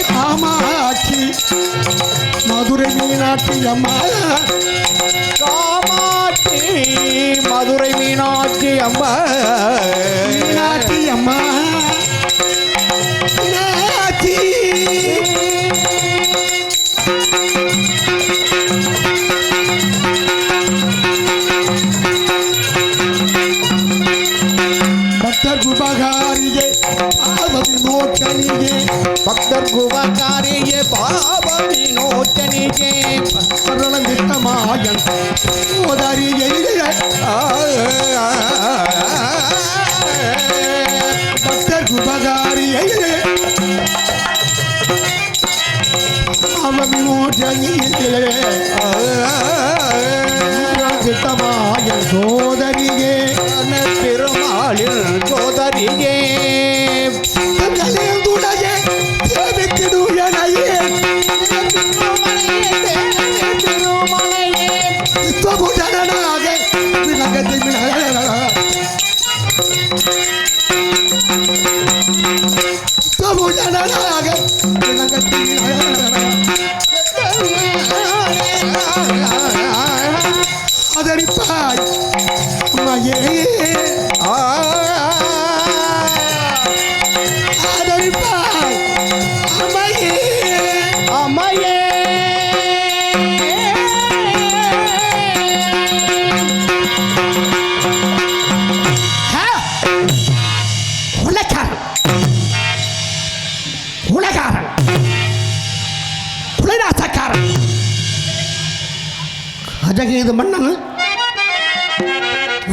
காமாட்சி மதுரை மீனாட்சி அம்மா காமாட்சி மதுரை மீனாட்சி அம்மா மீனாட்சி அம்மா மீனாட்சி பக்தர் குபகாரியே பாவ விமோச்சனியே பக்தர் குபகாரியே பாவ விமோச்சனியே சரளமித்தமாயன் சோதரியே பக்தர் குபகாரியே பாவ விமோச்சனியே சித்தமாயன் சோதரியே திருமாலில் சோதரியே துணையே தேவிக்கிடுயனையே திருமலையே விஸ்வபூஷணனாக விளங்கத்தை விஸ்வபூஷணனாக விளங்கத்தை ஆதரிப்பாய் அம்மையே ஆதரிப்பாய் அம்மையே அம்மையே உலகாரன் உலகாரன் குலைநாசக்காரன் கஜகேது மன்னன்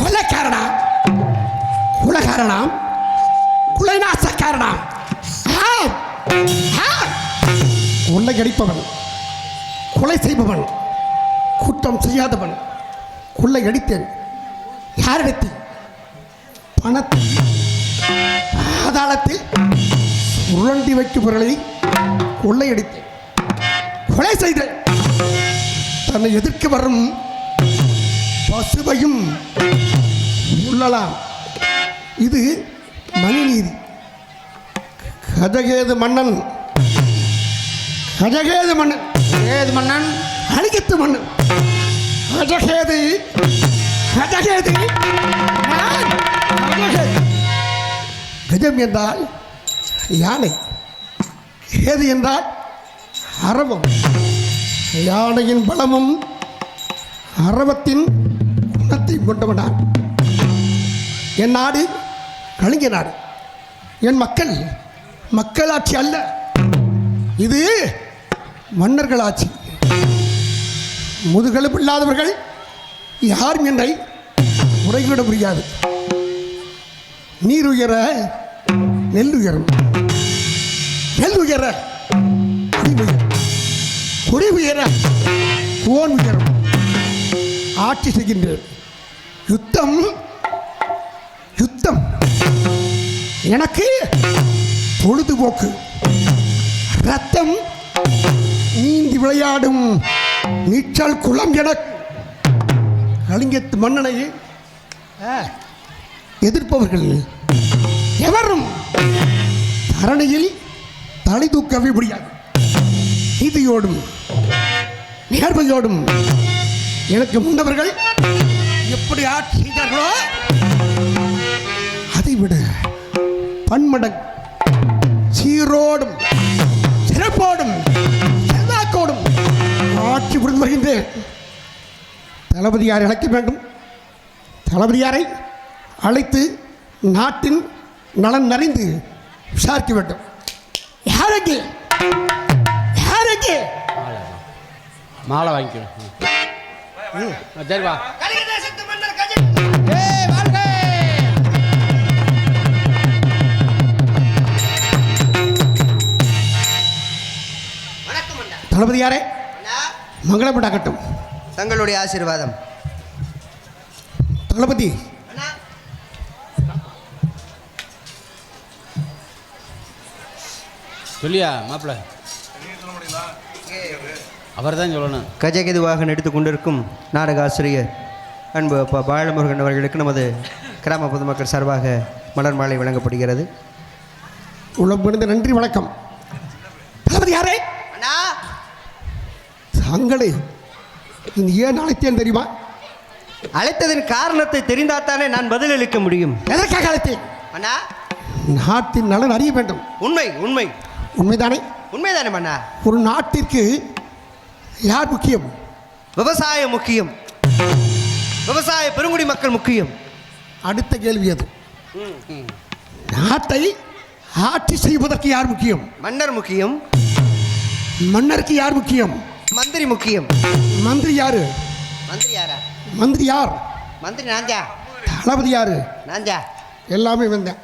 உலகாரணா உலகாரணாம் குலைநாசக்காரனாம் கொள்ளையடிப்பவன் கொலை செய்பவன் குற்றம் செய்யாதவன் கொள்ளையடித்தேன் யாரிடத்தில் பணத்தில் பாதாளத்தில் உருண்டி வைக்கும் பொருளை கொள்ளையடித்தேன் கொலை செய்தேன் தன்னை எதிர்க்க வரும் பசுவையும் உள்ளலாம் இது மணிநீதி கஜகேது மன்னன் கஜகேது மன்னன் ஏது மன்னன் அழிகத்து மன்னன் கஜகேது கஜகேது நான் கஜகேது. கஜம் என்றால் யானை கேது என்றால் அரவம் யானையின் பலமும் அரவத்தின் குணத்தை கொண்டவனான் என் நாடு கலிங்க நாடு என் மக்கள் மக்களாட்சி அல்ல இது மன்னர்களாட்சி முதுகெலும்பு இல்லாதவர்கள் யாரும் என்னை முறைவிட முடியாது நீர் உயர நெல் உயரும் நெல் உயர குடி உயர கோன் உயரும் ஆட்சி செய்கின்றேன் யுத்தம் யுத்தம் எனக்கு பொழுதுபோக்கு ரத்தம் நீந்தி விளையாடும் நீச்சல் குளம் எனக்கு கலிங்கத்து மன்னனை எதிர்ப்பவர்கள் எவரும் தரணியில் தலை தூக்கவே முடியாது நீதியோடும் நேர்மையோடும் எனக்கு முன்னவர்கள் எப்படி ஆட்சி செய்தார்களோ அதைவிட பன்மடங்கு சீரோடும் சிறப்போடும் செல்வாக்கோடும் நான் வருகின்றேன். தளபதியாரை அழைக்க வேண்டும். தளபதியாரை அழைத்து நாட்டின் நலன் அறிந்து விசாரிக்க வேண்டும். யாருக்கு யாருக்கு மாலை வாங்கிக்கணும். சரி வா. தளபதியாரே மங்களம் உண்டாகட்டும். தங்களுடைய ஆசீர்வாதம். தளபதி சொல்லியா மாப்பிள்ள அவர் தான் சொல்லணும். கஜகெதுவாக நடித்து கொண்டிருக்கும் நாடக ஆசிரியர் அன்பு அப்பா பாலமுருகன் அவர்களுக்கு நமது கிராம பொதுமக்கள் சார்பாக மலர் மாலை வழங்கப்படுகிறது. உளம்பணிந்த நன்றி வணக்கம். தளபதியாரே தங்களை இந்த ஏன் அழைத்தேன் தெரியுமா? அழைத்ததின் காரணத்தை தெரிந்தால்தானே நான் பதிலளிக்க முடியும். எதற்காக அழைத்தேன்? அண்ணா நாட்டின் நலன் அறிய வேண்டும். உண்மை உண்மை உண்மைதானே? உண்மைதானே அண்ணா. ஒரு நாட்டிற்கு யார் முக்கியம்? விவசாயம் முக்கியம். விவசாய பெருங்குடி மக்கள் முக்கியம். அடுத்த கேள்வி அது. நாட்டை ஆட்சி செய்வதற்கு யார் முக்கியம்? மன்னர் முக்கியம். மன்னருக்கு யார் முக்கியம்? மந்திரி முக்கியம். மந்திரி யாரு? மந்திரி யாரா? மந்திரி யார்? மந்திரி நான்ஜா. தளபதி யாரு? நான்ஜா. எல்லாமே வந்தேன்.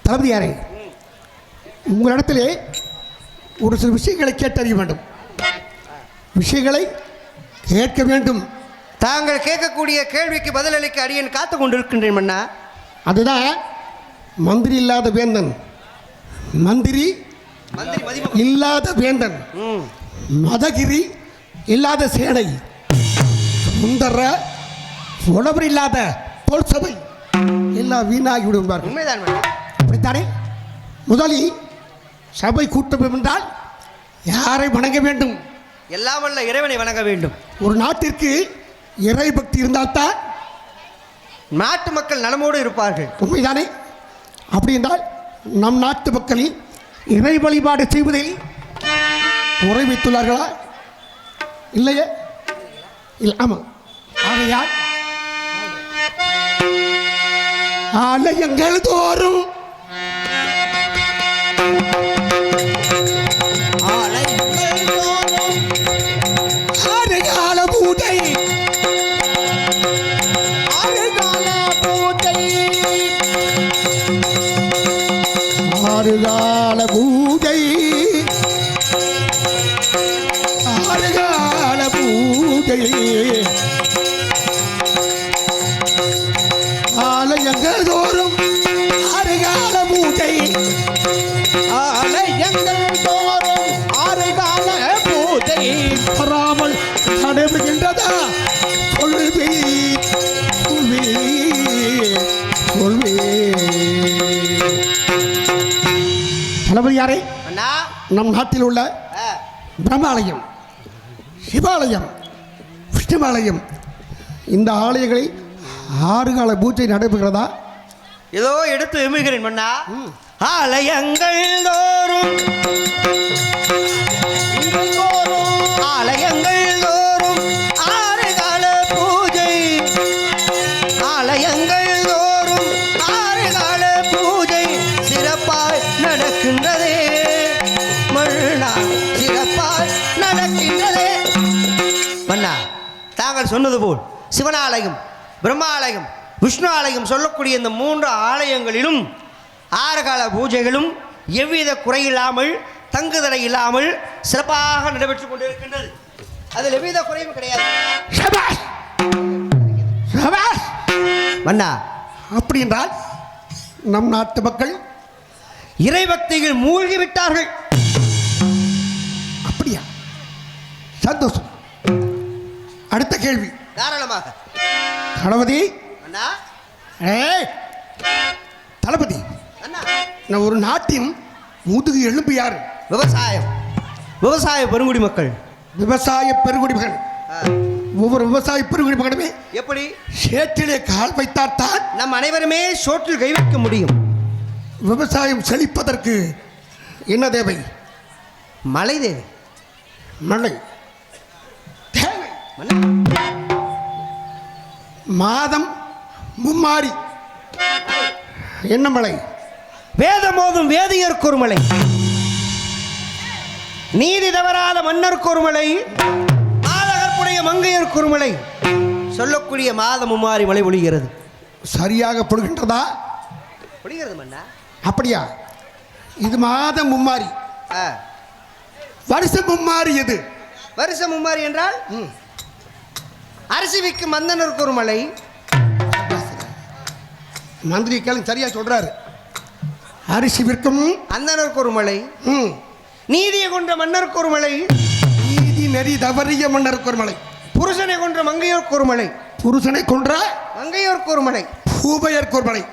தளபதி யாரே, உங்களிடத்திலே ஒரு சில விஷயங்களை கேட்டறிய வேண்டும். விஷயங்களை கேட்க வேண்டும். தாங்கள் கேட்கக்கூடிய கேள்விக்கு பதிலளிக்க அடியேன் காத்து கொண்டிருக்கின்றேன் மன்னா. அதுதான் மந்திரி இல்லாத வேந்தன், மந்திரி மந்திரி மதிப்பு இல்லாத வேந்தன், மதகிரி இல்லாத சேனை, சுந்தர உழவர் இல்லாத தோல் சபை எல்லாம் வீணாகி விடுவார்கள். உண்மைதான் மன்னா. அப்படித்தானே? முதலில் சபை கூட்டம் என்றால் யாரை வணங்க வேண்டும்? எல்லாம் வல்ல இறைவனை வணங்க வேண்டும். ஒரு நாட்டிற்கு இறை பக்தி இருந்தால்தான் நாட்டு மக்கள் நலமோடு இருப்பார்கள். உண்மைதானே? அப்படி என்றால் நம் நாட்டு மக்களில் இறை வழிபாடு செய்வதில் குறை வைத்துள்ளார்களா? இல்லையே. இல்லை. ஆமாம். ஆகையால் ஆலயங்கள் தோறும் ஆறுகால பூஜை ஆறுகால பூஜை ஆறுகால பூஜை ஆலயங்கள் தோறும் ஆறுகால பூஜை ஆலயங்கள் தோறும் ஆறுகால பூஜை வராமல் நடைபெறுகின்றதா? சொல்வே சொல்வே சொல்வே. தளபதியாரே, அண்ணா நம் நாட்டில் உள்ள பிரம்மாலயம், சிவாலயம், விஷ்ணுவாலயம் இந்த ஆலயங்களில் ஆறுகால பூஜை நடைபெறுகிறதா? ஏதோ எடுத்து எமுகிறேன் மன்னா. ஆலயங்கள் தோறும் ஆலயங்கள் தோறும் ஆறுகால பூஜை ஆலயங்கள் தோறும் ஆறுகால பூஜை சிறப்பாய் நடக்கின்றதே மன்னா. சிறப்பாய் நடக்கின்றதே மன்னா. தாங்கள் சொன்னது போல் சிவனாலயம், பிரம்மாலயம், விஷ்ணு ஆலயம் சொல்லக்கூடிய இந்த 3 ஆலயங்களிலும் ஆறுகால பூஜைகளும் எவ்வித குறையில்லாமல் தங்குதடை இல்லாமல் சிறப்பாக நடைபெற்றுக் கொண்டிருக்கின்றது. அதில் எவ்வித குறையும் கிடையாது ஷபாஷ்! ஷபாஷ்! மன்னா. அப்படி என்றால் நம் நாட்டு மக்கள் இறைபக்தியில் மூழ்கி விட்டார்கள். அப்படியா? சந்தோஷம். அடுத்த கேள்வி. தாராளமாக தளபதி. அண்ணா. ஏய் தளபதி, அண்ணா. நான் ஒரு நாட்டின் முதுகு எலும்பு யாரு? விவசாயம். விவசாய பெருங்குடி மக்கள். விவசாய பெருங்குடி மக்கள். ஒவ்வொரு விவசாய பெருங்குடி மக்களுமே எப்படி சேற்றிலே கால் வைத்தால்தான் நம் அனைவருமே சோற்றில் கை வைக்க முடியும். விவசாயம் செழிப்பதற்கு என்ன தேவை? மழை தேவை. மழை தேவை. மன்னா, மாதம் மும்மாரி என்ன மழை? வேதமோதும் வேதியர்க்கு ஒரு மலை, நீதி தவறாத மன்னருக்கு ஒரு மலை, ஆலகற்புடைய மங்கையருக்கு ஒரு மலை, சொல்லக்கூடிய மாதமும் மாறி மழை பொழிகிறது. சரியாக பொழுகின்றதா? பொழிகிறது மன்னா. அப்படியா? இது மாதம் மும்மாரி. வருஷம் மும்மாரி எது? வருஷம் மும்மாரி என்றால் அரிசி விற்கும் மந்தனருக்கு ஒரு மலை. மந்திரி கேள்வி சரியா சொல்றாரு. அரிசி விற்கும் அந்தனருக்கு ஒரு மலை, நீதியை கொன்ற மன்னருக்கு ஒரு மலை, நீதி நெறி தவறிய மன்னருக்கு ஒரு மலை, புருஷனை கொன்ற மங்கையோருக்கு ஒரு மலை, புருஷனை கொன்ற மங்கையோருக்கு ஒரு மலை, பூபையருக்கு ஒரு மலை.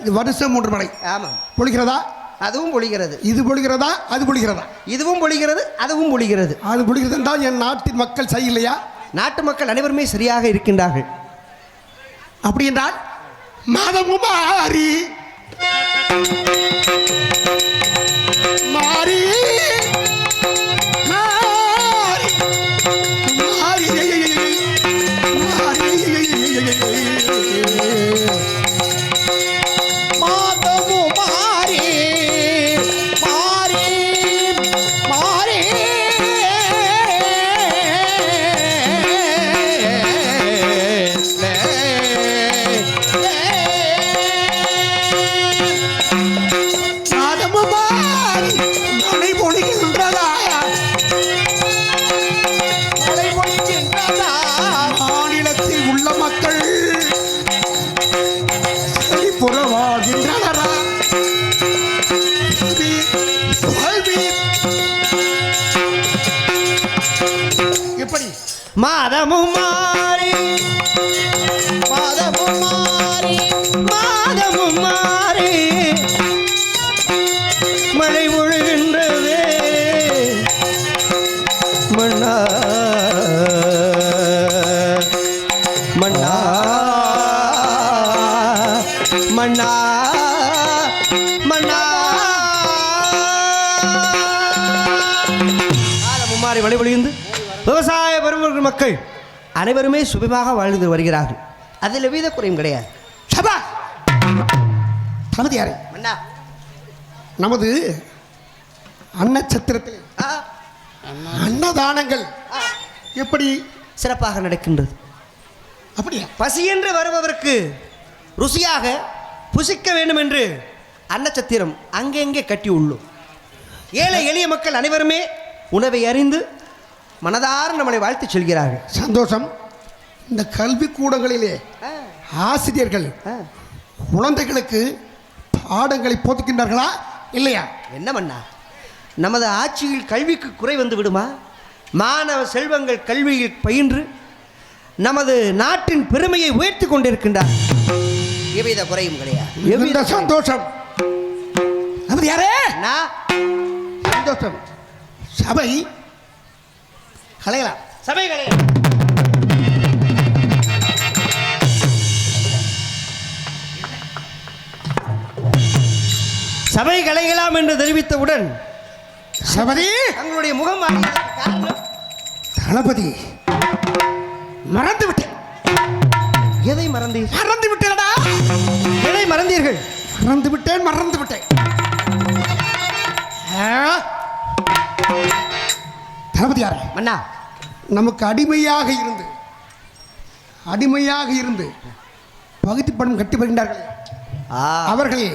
இது வருஷம் 3 மலை. ஆமாம். பொழிகிறதா? அதுவும் பொழிகிறது. இது பொழிகிறதா? அது பொழிகிறதா? இதுவும் பொழிகிறது, அதுவும் பொழிகிறது. அது பொழிகிறது என்றால் என் நாட்டின் மக்கள் சரியில்லையா? நாட்டு மக்கள் அனைவருமே சரியாக இருக்கின்றார்கள். அப்படி என்றால் மாதமும் மாறி மாறி மாறி மாறி மாதமும் மாறி மாறி மாறி மாதமும் மாறி மழை பொழிகின்றதா? மழை பொழிகின்றதா? மாநிலத்தில் உள்ள மக்கள் புறவாகின்றனரா? எப்படி? மாதமும் மாறி மாதமும் மாறி மாதமும் மாறி மழை பொழிகின்றதே மன்னா மன்னா மன்னா மன்னா மாதமும் மாறி மழை பொழிந்து விவசாய பெருமக்கள் மக்கள் அனைவருமே சுபமாக வாழ்ந்து வருகிறார்கள். அதில் எவ்வித குறையும் கிடையாது. சபா தளபதி யாரு? மன்னா, நமது அன்னச்சத்திரத்தில் அன்னதானங்கள் எப்படி சிறப்பாக நடக்கின்றது. அப்படியா? பசி என்று வருபவருக்கு ருசியாக புசிக்க வேண்டும் என்று அன்னச்சத்திரம் அங்கெங்கே கட்டி உள்ளோம். ஏழை எளிய மக்கள் அனைவருமே உணவை அறிந்து மனதார நம்மளை வாழ்த்து சொல்கிறார்கள். சந்தோஷம். இந்த கல்வி கூடங்களிலே ஆசிரியர்கள் குழந்தைகளுக்கு பாடங்களை போதிக்கின்றார்களா இல்லையா? என்ன மன்னா, நமது ஆட்சியில் கல்விக்கு குறை வந்து விடுமா? மாணவ செல்வங்கள் கல்வியில் பயின்று நமது நாட்டின் பெருமையை உயர்த்தி கொண்டிருக்கின்றார். எவ்வித குறையும் கிடையாது. சந்தோஷம். அது யாரே? சந்தோஷம். சபை கலையலாம். சபை கலையலாம். சபை கலையலாம் என்று தெரிவித்தவுடன் சபதி தங்களுடைய முகம் மாறியதற்கு காரணம்? தளபதி மறந்து விட்டேன். எதை மறந்தீர்கள்? மறந்து விட்டேனடா. எதை மறந்தீர்கள்? மறந்து விட்டேன், மறந்து விட்டேன். தளபதி யார்? மன்னா, நமக்கு அடிமையாக இருந்து பகுதி பணம் கட்டி வருகின்றார்கள். அவர்கள்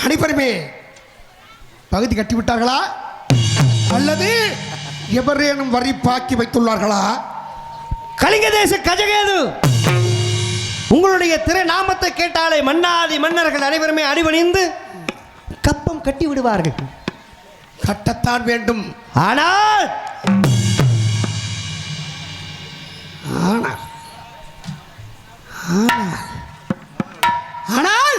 அனைவருமே பகுதி கட்டிவிட்டார்களா அல்லது எவரேனும் வரி பாக்கி வைத்துள்ளார்களா? கலிங்க தேச கஜகேது உங்களுடைய திருநாமத்தை கேட்டாலே மன்னாதி மன்னர்கள் அனைவருமே அடிபணிந்து கப்பம் கட்டி விடுவார்கள். கட்டத்தான் வேண்டும். ஆனால் ஆனால் ஆனால்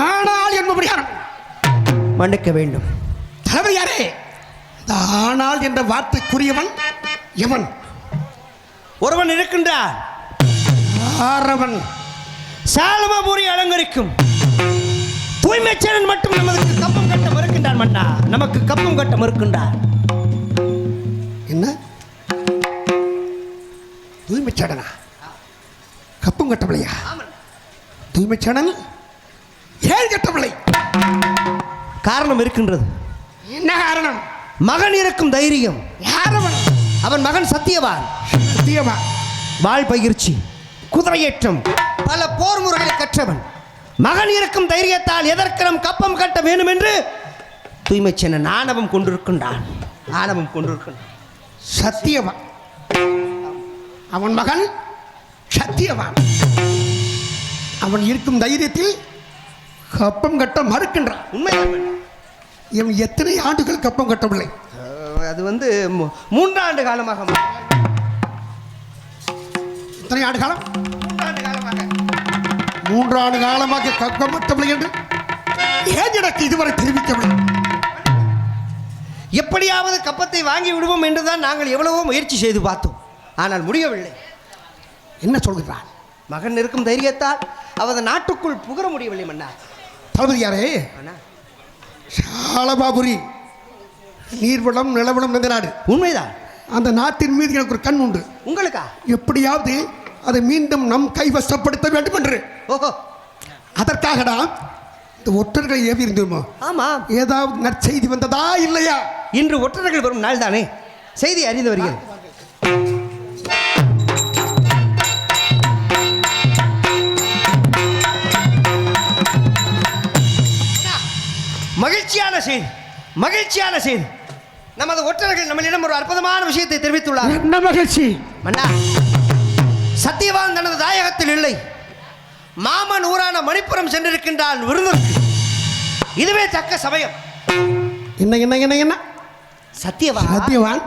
ஆனால் என்பபடியான மன்னிக்க வேண்டும். தளபதி யாரே? இந்த ஆனால் என்ற வார்த்தைக்குரியவன் எவன்? ஒருவன் இருக்கின்றான். ஆரவன். சாலமபுரி அலங்கரிக்கும் தூய்மைச்சேரன் மட்டும் நமக்கு கப்பம் கட்ட மறுக்கின்றான். மன்னா, நமக்கு கப்பம் கட்ட மறுக்கின்றான். தூய்மைச்சனன் ஏன் கெட்டவில்லை? காரணம் இருக்கின்றது. என்ன காரணம்? மகன் இருக்கும் தைரியம். யார் அவன்? அவன் மகன் சத்தியவான். சத்தியமா? வாழ் பயிற்சி, குதிரையேற்றம், பல போர் முறைகளை கற்றவன். மகன் இருக்கும் தைரியத்தால் எதற்கெல்லாம் கப்பம் கட்ட வேண்டும் என்று தூய்மைச்சனன் ஆணவம் கொண்டிருக்கின்றான். ஆணவம் கொண்டிருக்கின்றான். சத்தியவான். அவன் மகன் சத்தியவான். அவன் இருக்கும் தைரியத்தில் கப்பம் கட்ட மறுக்கின்றான். உண்மைதான். இவன் எத்தனை ஆண்டுகள் கப்பம் கட்டவில்லை? அது வந்து 3 ஆண்டு காலமாக. எத்தனை ஆண்டு காலம்? 3 ஆண்டு காலமாக. 3 ஆண்டு காலமாக கப்பம் கட்டவில்லை என்று ஏன் எனக்கு இதுவரை தெரிவிக்கவில்லை? எப்படியாவது கப்பத்தை வாங்கி விடுவோம் என்றுதான் நாங்கள் எவ்வளவோ முயற்சி செய்து பார்த்தோம். ஆனால் முடியவில்லை. என்ன சொல்கிறான்? மகன் இருக்கும் தைரியத்தால் அவரது நாட்டுக்குள் புகர முடியவில்லை மன்னா. தளபதியாரே, அண்ணா, சாலபாபுரி நீர்வளம் நிலவளம் நிறைந்த நாடு. உண்மைதான். அந்த நாட்டின் மீது எனக்கு ஒரு கண் உண்டு. உங்களுக்கா? எப்படியாவது அதை மீண்டும் நம் கைவசப்படுத்த வேண்டும் என்று. ஓஹோ, அதற்காக நாம் இந்த ஒற்றர்களை ஏவி இருந்தோமோ? ஆமா. ஏதாவது நற்செய்தி வந்ததா இல்லையா? இன்று ஒற்றர்கள் வரும் நாள் தானே, செய்தி அறிந்து வருகிறது. மகிழ்ச்சியான செய்தி, மகிழ்ச்சியான செய்தி. நமது ஒற்றர்கள் நம்மளிடம் ஒரு அற்புதமான விஷயத்தை தெரிவித்துள்ளார். என்ன மகிழ்ச்சி? மன்னா, சத்தியவான் தனது தாயகத்தில் இல்லை, மாமன் ஊரான மணிப்புரம் சென்றிருக்கின்றான் விருந்திற்கு. இதுவே தக்க சமயம். என்ன என்ன என்ன என்ன? சத்தியவான் சத்தியவான்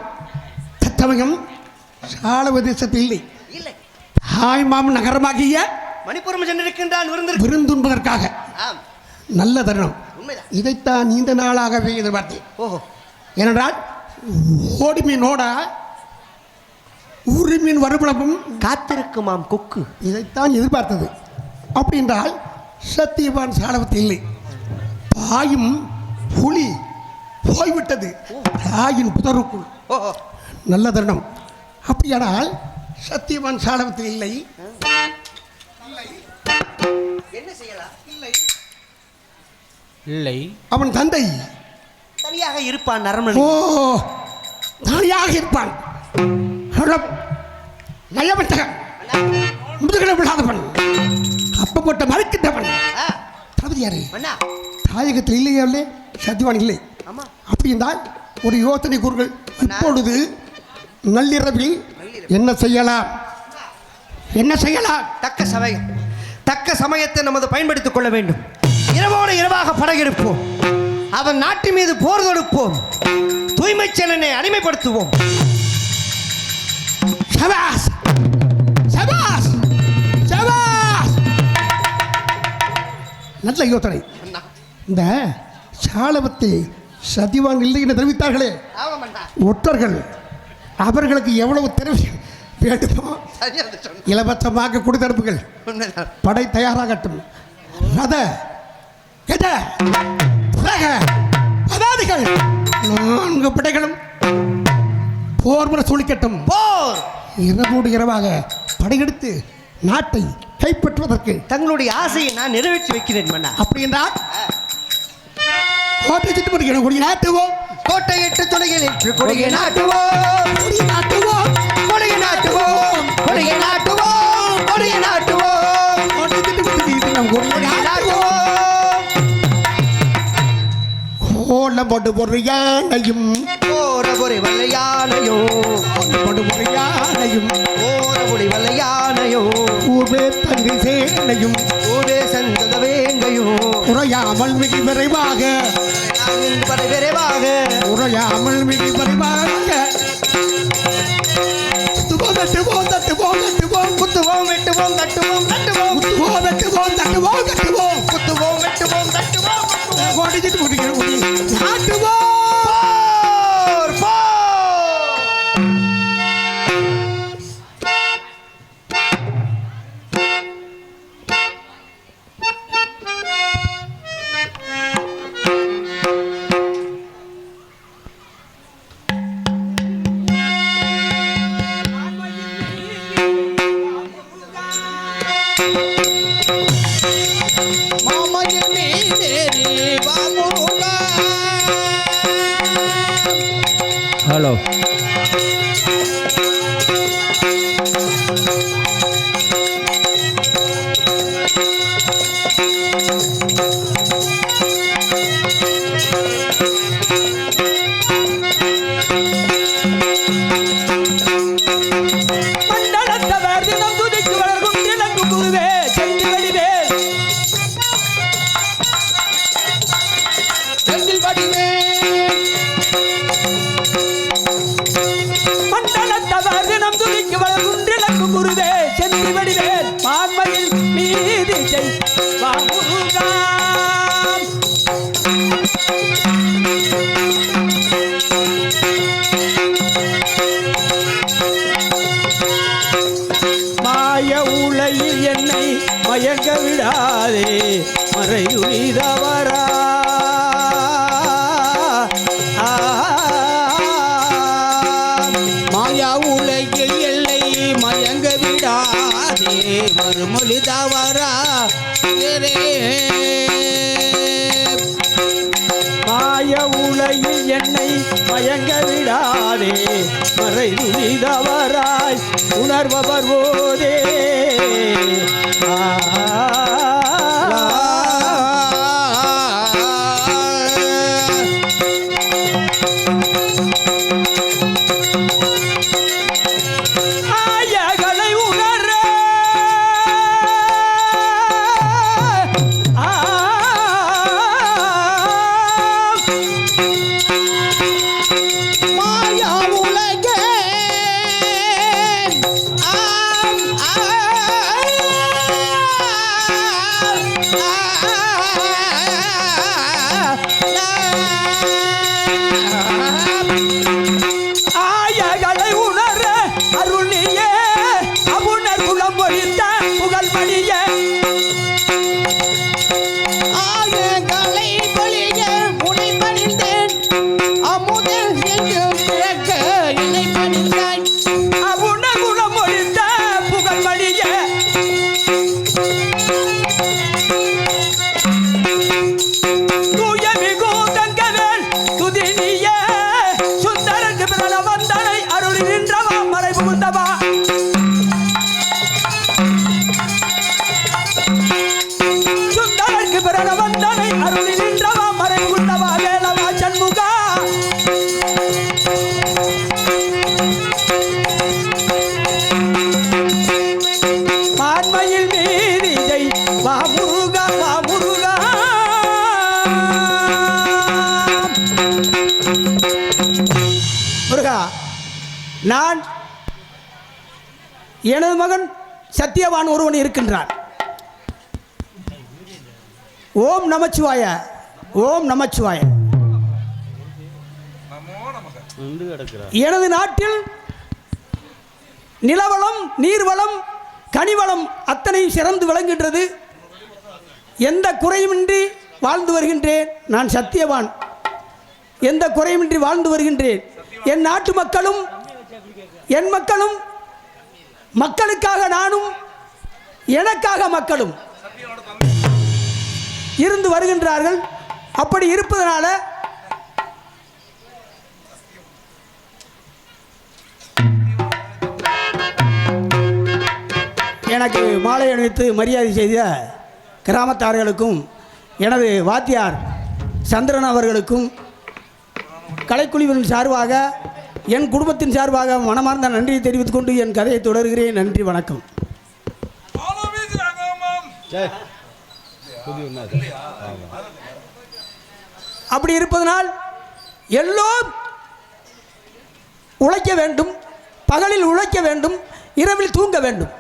தத்தமயம் சாலவதேசத்தில் இல்லை. இல்லை, ஹாய் மாமன் நகரமாகிய மணிப்புரம் சென்றிருக்கின்றான் விருந்திற்கு. விருந்துண்பதற்காக. ஆம், நல்ல தருணம். உண்மைதான். இதைத்தான் நீண்ட நாளாகவே எதிர்பார்த்தேன். ஓஹோ, ஏனென்றால் ஓடி மீனோட ஊரி மீன் வருபளவும் காத்திருக்குமாம் கொக்கு. இதைத்தான் எதிர்பார்த்தது. அப்படி என்றால் சத்தியவான் சாலவத்தில் இல்லை. பாயும் புலி போய்விட்டது தாயின் புதருக்குள். ஓஹோ, நல்ல தருணம். அப்படியானால் சத்தியவான் சாலவத்தில் இல்லை. என்ன செய்யலாம்? இல்லை, இல்லை. அவன் தந்தை தனியாக இருப்பான் அரண்மனை. ஓ தனியாக இருப்பான். நயவட்டகன், முதுகலை விழாதவன், அப்பம் போட்ட மறுக்கின்றவன். ஆ, தளபதியாரே, மன்னா. தாயகத்தில் இல்லையா? இல்லை, சத்தியவான் இல்லை. ஆமா. அப்படி என்றால் ஒரு யோசனை கூறுகள். இப்பொழுது நள்ளிரவில் என்ன செய்யலாம்? என்ன செய்யலாம்? தக்க சமயம், தக்க சமயத்தை நமது பயன்படுத்திக் கொள்ள வேண்டும். இரவோடு இரவாக படையெடுப்போம், அவன் நாட்டு மீது போர் தொடுப்போம், தூய்மை செலனை அடிமைப்படுத்துவோம். சபாஸ் சபாஸ் சபாஸ்! நல்ல யோசனை. இந்த சாலவத்தை சதிவான் இல்லை என்று தெரிவித்தார்களே ஒற்றர்கள், அவர்களுக்கு எவ்வளவு திறமை வேண்டுமோ இலவசமாக கொடுத்தனுப்புகள். படை தயாராகட்டும். ரத கஜ ரக பதாதிகள் 4 படைகளும் போர் முறை சொல்லிக்கட்டும். போர் இரவோடு இரவாக படையெடுத்து நாட்டை கைப்பற்றுவதற்கு தங்களுடைய ஆசையை நான் நிறைவேற்றி வைக்கிறேன் மன்னா. அப்படி என்றால் கோட்டை சுட்டு முடிக்கணும். கொடியை நாட்டுவோம், கோட்டையிட்டு துணையில் ஏற்று கொடியை நாட்டுவோம், கொடியை நாட்டுவோம், கொடியை நாட்டுவோம், கொடியை நாட்டுவோம், கொடியை நாட்டுவோம், கோட்டை சுட்டு முடித்து நாம் கொடியை நாட்டுவோம். கோலம் போட்டு ஒரு யானையும், போற பொறி வல்லையானையோ, போட்டு ஒரு யானையும், போற பொறி வல்லையானையோ, ஊர்வே தங்கை சேனையும், ஊரே சென்றத வேங்கையோ, உறையாமல் மிக விரைவாக, படை விரைவாக, உறையாமல் மிக விரைவாக தட்டுவோம் தட்டுவோம் தட்டுவோம் தட்டுவோம் குத்துவோம் வெட்டுவோம் தட்டுவோம் தட்டுவோம் குத்துவோம் வெட்டுவோம் தட்டுவோம் தட்டுவோம் குத்துவோம் வெட்டுவோம் தட்டுவோம் கோடிச்சிட்டு முடிக்கிறோம். நாட்டுவோம். போர் போர். மயங்க விடாதே மறை துணிதவரா மாயா உலகில் எல்லை மயங்க விடாதே மறுமொழி தவறா மாய உலகில் என்னை மயங்க விடாதே மறை துணிதவராய் உணர்பவர் போதே நான் எனது மகன் சத்தியவான் ஒருவன் இருக்கின்றான். ஓம் நமச்சிவாய, ஓம் நமச்சிவாய. எனது நாட்டில் நிலவளம், நீர்வளம், கனிவளம் அத்தனையும் சிறந்து விளங்குகின்றது. எந்த குறையுமின்றி வாழ்ந்து வருகின்றேன். நான் சத்தியவான், எந்த குறையுமின்றி வாழ்ந்து வருகின்றேன். என் நாட்டு மக்களும் என் மக்களும், மக்களுக்காக நானும், எனக்காக மக்களும் இருந்து வருகின்றார்கள். அப்படி இருப்பதனால எனக்கு மாலை அணிவித்து மரியாதை செய்த கிராமத்தார்களுக்கும், எனது வாத்தியார் சந்திரன் அவர்களுக்கும், கலைக்குழுவின் சார்பாக, என் குடும்பத்தின் சார்பாக மனமார்ந்த நன்றியை தெரிவித்துக் கொண்டு என் கதையை தொடர்கிறேன். நன்றி, வணக்கம். அப்படி இருப்பதனால் எல்லோரும் உழைக்க வேண்டும், பகலில் உழைக்க வேண்டும், இரவில் தூங்க வேண்டும்.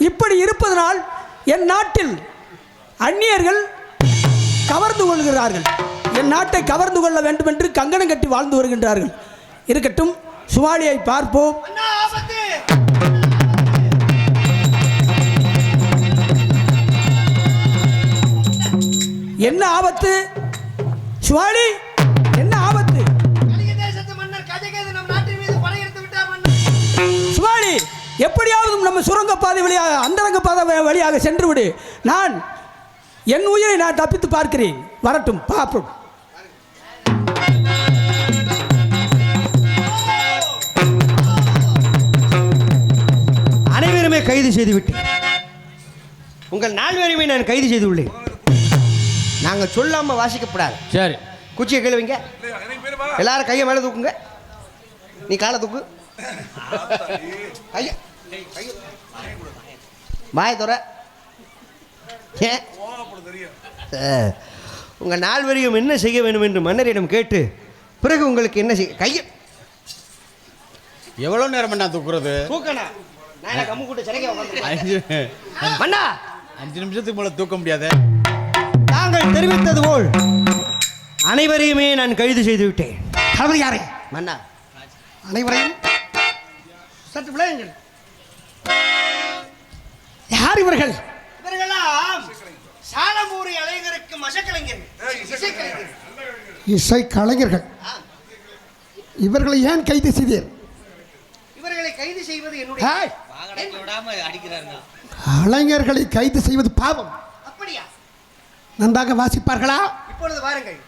இப்படி இருப்பதனால் என் நாட்டில் அந்நியர்கள் கவர்ந்து கொள்கிறார்கள். என் நாட்டை கவர்ந்து கொள்ள வேண்டும் என்று கங்கணம் கட்டி வாழ்ந்து வருகின்றார்கள். இருக்கட்டும், சுவாலியை பார்ப்போம். என்ன ஆபத்து சுவாலி? என்ன ஆபத்து? சுவாலி, எப்படியாவது நம்ம சுரங்கப்பாதை வழியாக, அந்தரங்க பாதை வழியாக சென்று விடு. நான் என் உயிரை நான் தப்பித்து பார்க்கிறேன். வரட்டும், பார்ப்போம். கைது செய்து விட்டேன். உங்கள் நால்வரையுமே நான் கைது செய்து உள்ளேன். நாங்கள் சொல்லாமல் வாசிக்கப்படாது. சரி, குச்சியை கீழே வைங்க. எல்லாரும் கையை மேலே தூக்குங்க. நீ காலை தூக்கு. ஐயா வாய தோற. உங்கள் நால்வரையும் என்ன செய்ய வேண்டும் என்று மன்னரிடம் கேட்டு பிறகு உங்களுக்கு என்ன செய்ய. கையை எவ்வளோ நேரம் பண்ணா தூக்குறது? தூக்கணா நான் கம்மு கூட்ட சிறைக்க அஞ்சு மன்னா 5 நிமிஷத்துக்கு மேலே தூக்க முடியாது. தாங்கள் தெரிவித்தது போல் அனைவரையுமே நான் கைது செய்து விட்டேன். தளபதி யாரே? மன்னா அனைவரையும் சற்று விளையுங்கள். யார் இவர்கள்? இவர்களாம் சாலமூரி அலைஞருக்கு மசக்கலைஞர்கள், இசைக்கலைஞர்கள். இசை கலைஞர்கள். இவர்களை ஏன் கைது செய்தீர்? இவர்களை கைது செய்வது என்னுடைய ஹேய்! கலைஞர்களை கைது செய்வது பாவம். அப்படியா? நன்றாக வாசிப்பார்களா? இப்பொழுது வாருங்கள்.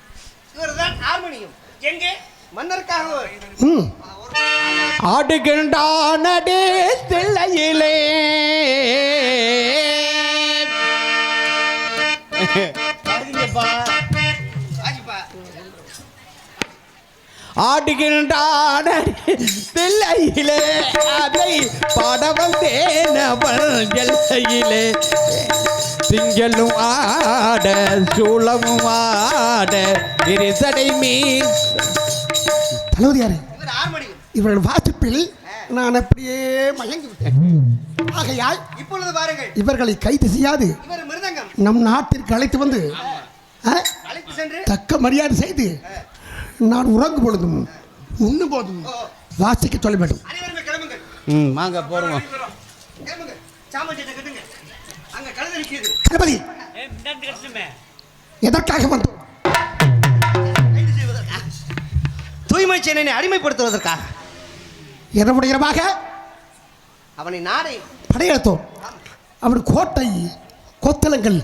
இவர்தான் ஹார்மோனியம். எங்கே மன்னருக்காக ம். ஆடுகின்றானடே தில்லையிலே ஆடுகின்றான தில்லையிலே அதை பாட வந்தேனவன் எல்லையிலே திங்களும் ஆட சூளமும் ஆட இருசடை மீன். தளபதி யாரே? இவர் ஹார்மோனியம். இவர்கள் வாசிப்பில் நான் அப்படியே மயங்கி விட்டேன். ஆகையால் இப்பொழுது வாருங்கள். இவர்களை கைது செய்யாது இவர் மிருதங்கம் நம் நாட்டிற்கு அழைத்து வந்து அழைத்து சென்று தக்க மரியாதை செய்து நான் உறங்கும் பொழுதும் உண்ணும் போதும் வாசிக்க சொல்ல வேண்டும். அனைவருமே கிளம்புங்கள். வாங்க போறோம். கிளம்புங்க. சாமஞ்சத்தை கட்டுங்க. அங்க கழுதை நிற்கிறது. தளபதி எதற்காக வந்தோம்? கைது செய்வதற்கா? தூய்மை சேனனை அடிமைப்படுத்துவதற்காக. இரவுடைய இரவாக அவனை நாடை படையெடுத்தோம். அவன் கோட்டை கொத்தளங்கள்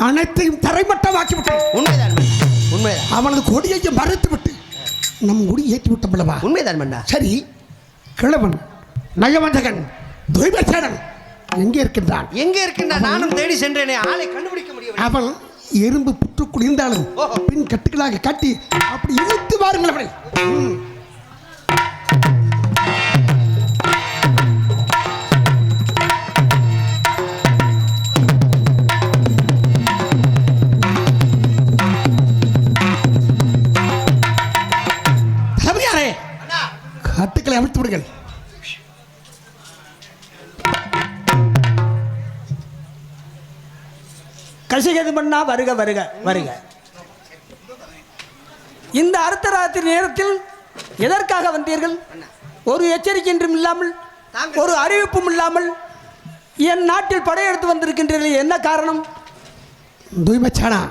அனைத்தையும் தரைமட்டமாக்கி விட்டோம். உண்மைதான் உண்மைதான் அவனது கொடியையும் மறுத்து விட்டு நம் கொடி ஏற்றி விட்டோம் அல்லவா? உண்மைதான் மன்னா. சரி, கிழவன் நயவஞ்சகன் துய்பசேனன் எங்கே இருக்கின்றான்? எங்கே இருக்கின்றான்? நானும் தேடி சென்றேனே, ஆளை கண்டுபிடிக்க முடியவில்லை. அவன் எறும்பு புற்றுக்குள் இருந்தாலும் பின் கட்டுகளாக கட்டி அப்படி இழுத்து வாருங்கள் அவனை. கட்டுக்களை அவிழ்த்து விடுங்கள். கசிகது பண்ணா வருக வருக வருக. இந்த அர்த்தராத்திரி நேரத்தில் எதற்காக வந்தீர்கள்? ஒரு எச்சரிக்கையும் இல்லாமல், ஒரு அறிவிப்பும் இல்லாமல் என் நாட்டில் படையெடுத்து வந்திருக்கின்றீர்கள். என்ன காரணம்? தூய்மச்சானா,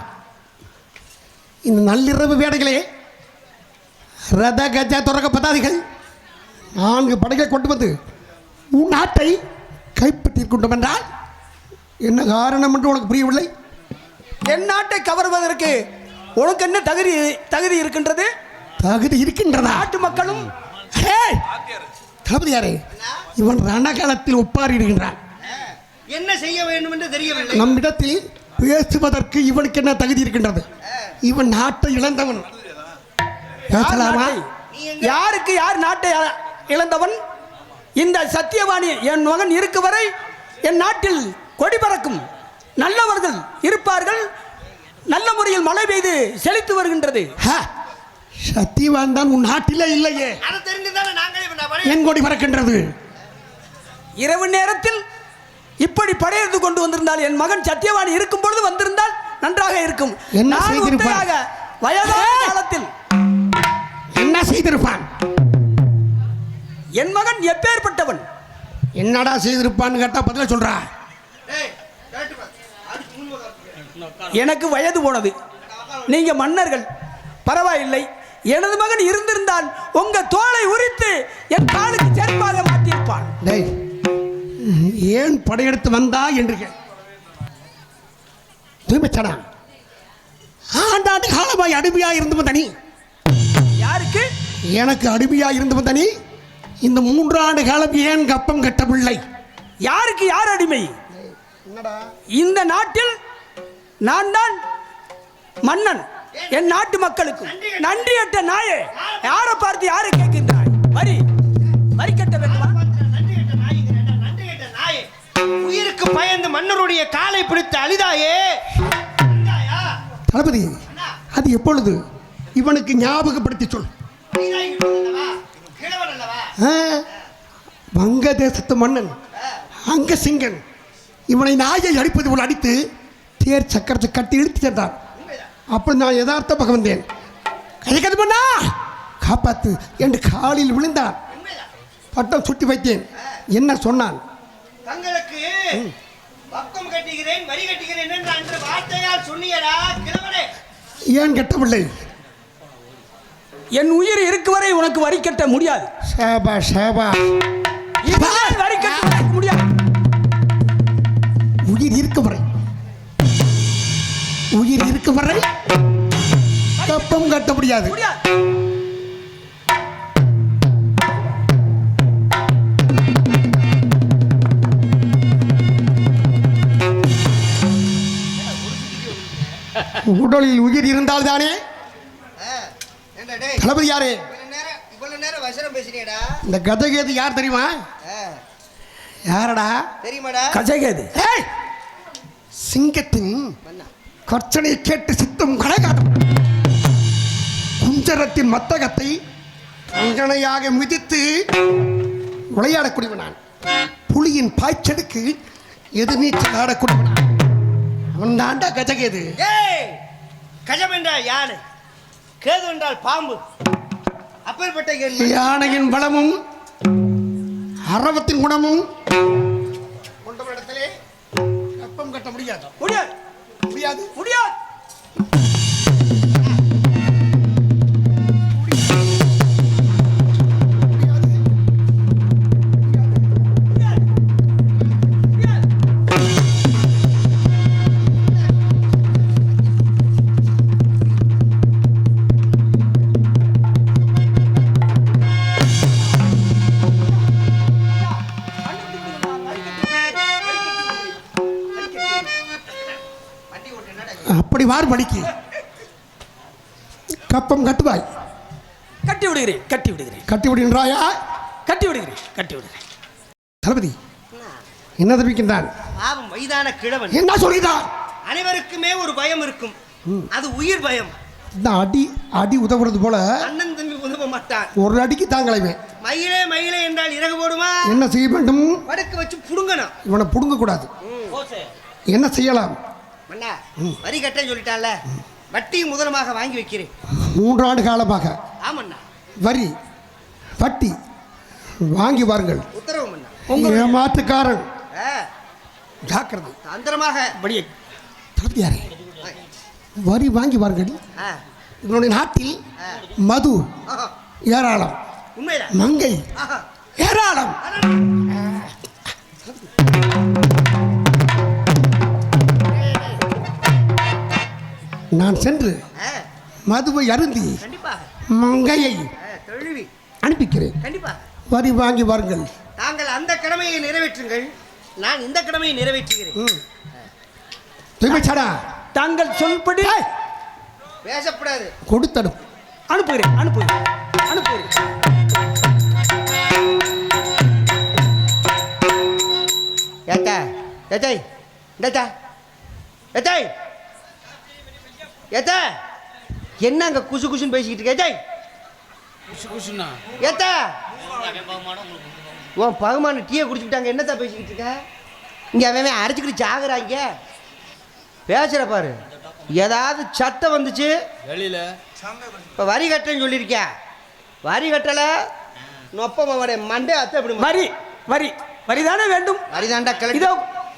இந்த நள்ளிரவு வேடைகளே ரத கஜ துறக்க பதாதிகள் 4 படைகளை கொண்டு வந்து உன் நாட்டை கைப்பற்றியிருக்கின்றோம் என்றால் என்ன காரணம் என்று உனக்கு புரியவில்லை? என் நாட்டை கவர்வதற்கு உனக்கு என்ன தகுதி இருக்கின்றது? தகுதி இருக்கின்றதா? நாட்டு மக்களும் தளபதியாரே, இவன் ரணகாலத்தில் ஒப்பாரிடுகின்றான். என்ன செய்ய வேண்டும் என்று தெரியவில்லை. நம்மிடத்தில் பேசுவதற்கு இவனுக்கு என்ன தகுதி இருக்கின்றது? இவன் நாட்டை இழந்தவன். பேசலாமா? யாருக்கு யார் நாட்டை இழந்தவன்? இந்த சத்தியவாணி என் மகன் இருக்கு வரை என் நாட்டில் கொடி பறக்கும், நல்லவர்கள் இருப்பார்கள், நல்ல முறையில் மழை பெய்து செழித்து வருகின்றது. சத்தியவான் தான் உன் நாட்டிலே இல்லையே. என் கொடி பறக்கின்றது. இரவு நேரத்தில் இப்படி படையெடுத்து கொண்டு வந்திருந்தால், என் மகன் சத்தியவாணி இருக்கும் பொழுது வந்திருந்தால் நன்றாக இருக்கும். என்ன செய்திருப்பான்? வயதான காலத்தில் என்ன செய்திருப்பான்? என் மகன் எப்பேற்பட்டவன்? என்னடா செய்திருப்பான்னு கேட்டா பதில சொல்றா. எனக்கு வயது போனது, நீங்க மன்னர்கள், பரவாயில்லை. எனது மகன் இருந்திருந்தால் உங்க தோலை உரித்து என் காலுக்கு செருப்பாக மாட்டியிருப்பான். ஏன் படையெடுத்து வந்தா என்று தூய்மைச்சடா, ஆண்டாண்டு காலமாய் அடிமையா இருந்து வந்த நீ. யாருக்கு? எனக்கு அடிமையா இருந்து வந்த நீ இந்த 3 ஆண்டு காலம் ஏன் கப்பம் கட்டவில்லை? யாருக்கு யார் அடிமை? இந்த நாட்டில் நான் தான் மன்னன். என் நாட்டு மக்களுக்கு நன்றியற்ற நாயே, யாரை பார்த்து யாரை கேட்கின்றாய்? வரி வரி கட்ட வேண்டுமா? உயிருக்கு பயந்து மன்னருடைய காலை பிடித்து அழிதாயே. தளபதி, அது எப்பொழுது? இவனுக்கு ஞாபகப்படுத்தி சொல். வங்கதேசத்து மன்னன் அங்கசிங்கன் இவனை நாயை அடிப்பது போல் அடித்து தேர் சக்கரத்தை கட்டி இழுத்து சென்றான். அப்படி நான் யதார்த்தமாக வந்தேன். கைது பண்ணா காப்பாத்து என்று காலில் விழுந்தான். பட்டம் சுட்டி வைத்தேன். என்ன சொன்னான்? தங்களுக்கு பக்கம் கட்டுகிறேன், வரி கட்டுகிறேன் என்று அந்த வார்த்தையால் சொன்னீரா கிழவனே? ஏன் கட்டவில்லை? என் உயிர் இருக்கு வரை உனக்கு வரி கட்ட முடியாது. ஷாபா ஷாபா, வரி கட்ட முடியாது. உயிர் இருக்கும் வரை, உயிர் இருக்கும் வரை கப்பம் கட்ட முடியாது. உடலில் உயிர் இருந்தால் தானே. தளபதி யாரு? இவ்வளவு நேரம் வசனம் பேசினேடா. இந்த கஜகேது யார் தெரியுமா? யாரடா தெரியுமாடா? கஜகேது சிங்கத்தின் கர்ச்சனை கேட்டு சித்தம் கடைகாட்டும். குஞ்சரத்தின் மத்தகத்தை அங்கனையாக மிதித்து விளையாடக்கூடியவனான். புலியின் பாய்ச்சலுக்கு எதிர்நீச்சல் ஆடக்கூடியவனான். அவன் தாண்டா கஜகேது. கஜம் என்றால் யானை, கேது என்றால் பாம்பு. அப்பேற்பட்ட யானையின் பலமும் அரவத்தின் குணமும் கொண்டவரிடத்திலே கப்பம் கட்ட முடியாது. முடியாது முடியாது முடியாது. அப்படி வார் படிக்கு கப்பம் கட்டுவாய். கட்டி விடுகிறேன், கட்டி விடுகிறேன், கட்டி விடுகின்றாயா? கட்டி விடுகிறேன், கட்டி விடுகிறேன். தளபதி என்ன தெரிவிக்கின்றான்? பாவம் வயதான கிழவன். என்ன சொல்கிறான்? அனைவருக்குமே ஒரு பயம் இருக்கும், அது உயிர் பயம். இந்த அடி அடி உதவுறது போல அண்ணன் தம்பி உதவ மாட்டான். ஒரு அடிக்கு தாங்களைவே. மயிலே மயிலே என்றால் இறகு போடுமா? என்ன செய்ய வேண்டும்? படுக்க வச்சு புடுங்கணும். இவனை புடுங்க கூடாது. என்ன செய்யலாம்? மன்னா, வரி கட்ட சொல்லிட்டான்ல, வட்டியும் முதலமாக வாங்கி வைக்கிறேன். 3 ஆண்டு காலமாக ஆமண்ணா, வரி வட்டி வாங்கி வாருங்கள். உத்தரவு மன்னா. ஏமாற்றுக்காரன் ஜாக்கிரதை. தந்திரமாக படியே தளபதியாரே, வரி வாங்கி வாருங்கள். இவனுடைய நாட்டில் மது ஏராளம், உண்மைதான், மங்கை ஏராளம். நான் சென்று மதுவை அருந்தி மங்கையை அனுப்பிக்கிறேன். வரி வாங்கி வாருங்கள். தாங்கள் அந்த கடமையை நிறைவேற்றுங்கள், நான் இந்த கடமையை நிறைவேற்றுகிறேன். தாங்கள் சொல்படி பேசப்படாது. கொடுத்தடும். அனுப்புகிறேன், அனுப்புகிறேன், அனுப்புகிறேன். ஏத்தா ஏத்தாய் ஏத்தா ஏத்தாய் ஏத்தா, என்ன அங்க குசு குசுன்னு பேசிக்கிட்டு இருக்க? ஏத்தாய் ஏத்தா, உன் பகுமான டீயை குடிச்சுக்கிட்டாங்க, என்னத்தா பேசிக்கிட்டு இருக்க? இங்க அவன் அரைச்சிக்கிட்டு சாகுறாங்க. பேசுற பாரு, ஏதாவது சத்தம் வந்துச்சு வெளியில. இப்போ வரி கட்டன்னு சொல்லியிருக்கியா, வரி கட்டல நொப்பமாவோட மண்டே அத்தை அப்படி. வரி வரி வரிதானே வேண்டும். வரிதாண்டா கிளம்பி. இதோ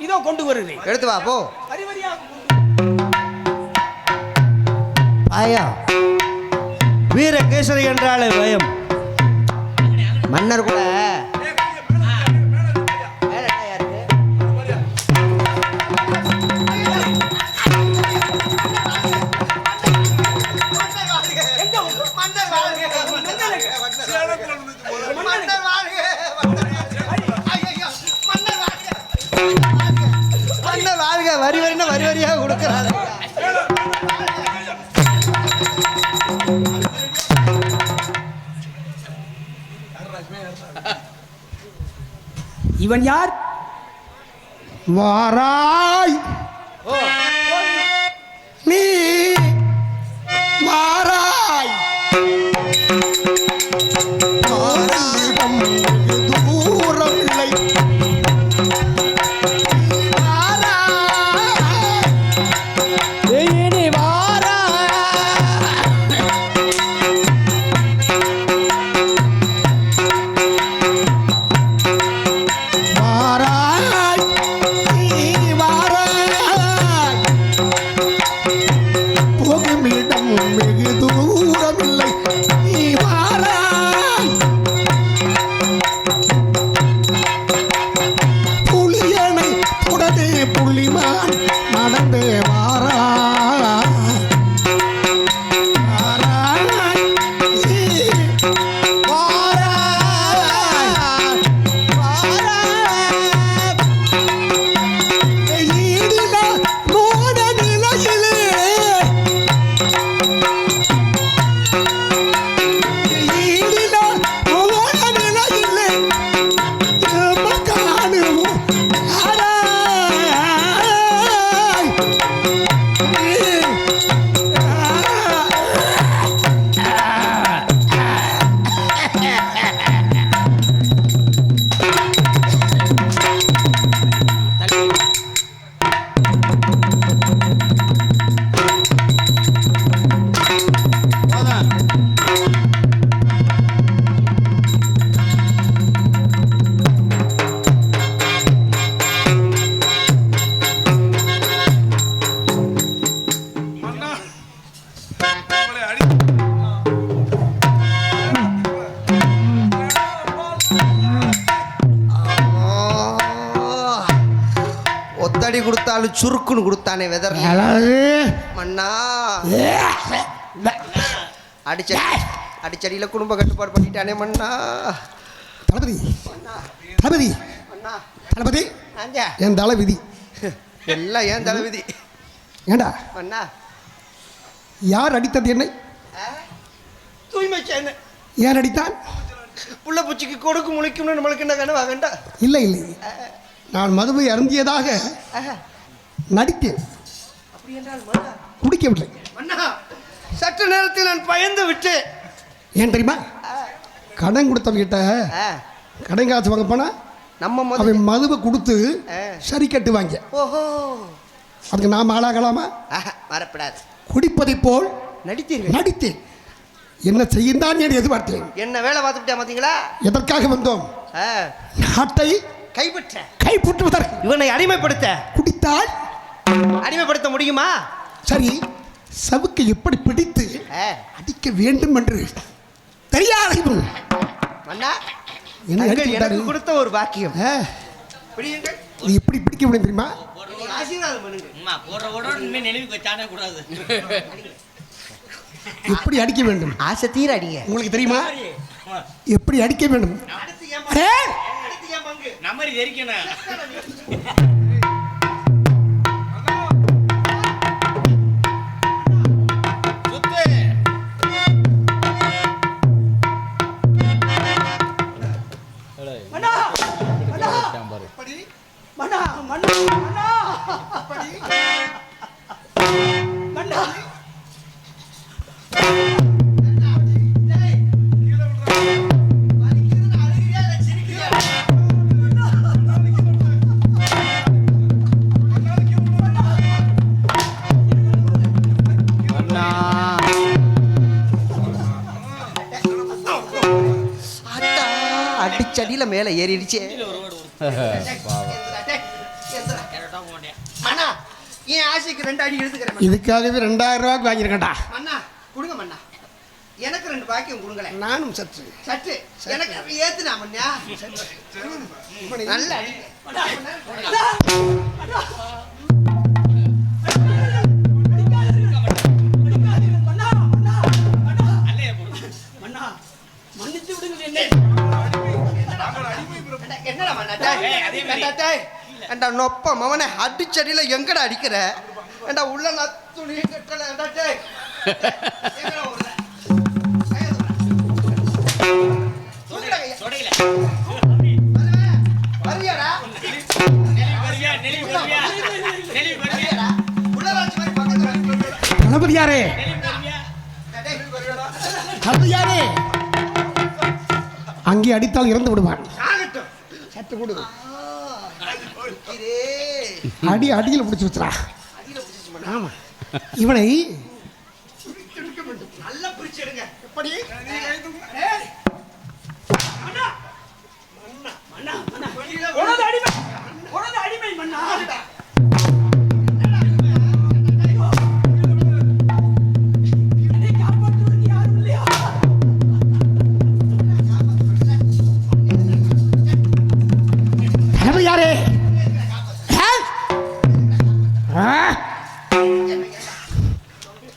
இதோ கொண்டு வருகிறேன். எடுத்து வா போ. வரி வரியா ஆயா, வீரகேசரி என்றாலே பயம். மன்னர் கூட வரி வரியா கொடுக்குறாரு. இவன் யார்? வாராய் நீ வாராய் ஆரம்பம் தூரம் இல்லை இனி வாரா வாராய் நீ வாராய் போகுமிடம் வெகு தூரம் இல்லை நீ வாராய் புலியனை தொடதே புள்ளிமான் நடந்தே வாராய் வாராய் நீ ஈடில மோன நிலையிலே ஈடில மோன நிலையிலே எமக்கானும் ஆராய் ஒத்தடி கொடுத்தாலும் சுருக்குன்னு கொடுத்தானே வெதர் அழகு மண்ணா. அடிச்சடியில குடும்ப கட்டுப்பாடு பண்ணிட்டானே மண்ணா. தளபதி தளபதி மண்ணா தளபதி ஆஞ்சா என் தலைவிதி எல்லாம் ஏன் தலைவிதி ஏண்டா மண்ணா. யார் அடித்தது என்னை தூய்மை சேன ஏன் அடித்தான் புள்ள பூச்சிக்கு கொடுக்கு முளைக்கும்னு நம்மளுக்கு என்ன கனவா வேண்டா. இல்லை இல்லை நான் மதுவை அருந்தியதாக நடித்தேன் அப்படி என்றால் மண்ணா குடிக்கவில்லை மண்ணா சற்று நேரத்தில் நான் பயந்து விட்டேன். ஏன் தெரியுமா கடன் கொடுத்தவங்கிட்ட கடன் காசு வாங்க போனா நம்ம முதல்ல அவன் மதுவை கொடுத்து சரி கட்டுவாங்க. ஓஹோ அதுக்கு நாம் ஆளாகலாமா? வரப்படாது. குடிப்பதை போல் நடித்தீர்கள். நடித்தேன். என்ன செய்யந்தான் என்று எதிர்பார்த்தேன். என்ன வேலை பார்த்துட்டா பார்த்தீங்களா? எதற்காக வந்தோம்? நாட்டை கைப்பற்ற கைப்பற்றுவதற்கு. இவனை அடிமைப்படுத்த. குடித்தால் அடிமைப்படுத்த முடியுமா? சரி, சவுக்கு எப்படி பிடித்து அடிக்க வேண்டும் என்று தெரியாத இவன் மன்னா என்ன தங்கள் அடித்து எனக்கு விட்டாரு? கொடுத்த ஒரு பாக்கியம். பிடியுங்கள். இது எப்படி பிடிக்க முடியும் தெரியுமா? நீங்க ஆசீர்வாதம் பண்ணுங்க. அம்மா போடுற ஓட இனிமே நினைவுக்கு வச்சானே கூடாது. எப்படி அடிக்க வேண்டும் ஆசை தீர அடிங்க. உங்களுக்கு தெரியுமா? எப்படி அடிக்க வேண்டும்? அடுத்து ஏன் அடே! அடுத்து ஏன் பங்கு? நம்மரி தெரிக்கணும். சுத்து. மன்னா மன்னா அப்படி மன்னா மன்னா மன்னா அப்படி மன்னா அண்ணா அடிச்சடியில மேல ஏறிடுச்சே. மன்னா என் ஆசைக்கு 2 அடி எடுத்துக்கிறேன். இதுக்காகவே 2000 ரூபாய்க்கு வாங்கியிருக்கேன்டா. மன்னா கொடுங்க மன்னா. எனக்கு 2 பாக்கியம் கொடுங்களேன். நானும் சற்று சட்டு எனக்கு ஏத்துனா மண்ணா. நல்ல அடி. மன்னா மன்னிச்சு விடுங்க என்ன. என்னடா மண்ணா? டேய், டேய், டேய். நொப்ப மவனை அடிச்சடியில எங்கடா அடிக்கிற? ஏண்டா உள்ள நான் துணி கட்டல ஏண்டா டேய் எங்கடா உள்ள சொடையில வரியாடா நெளிவு வருவியா உள்ள வாச்சு மாதிரி பக்கத்துல தளபதியாரே தளபதியாரே அங்கே அடித்தால் இறந்து விடுவான். ஆகட்டும் சத்து கொடு இதே அடியில் பிடிச்சி வச்சுறா. ஆமா இவனை நல்லா பிரிச்சு எடுங்க எப்படி உனது அடிமை உனது அடிமை மன்னா. என்னை காப்பாற்றுவதற்கு யாரும் இல்லையா? தளபதியாரே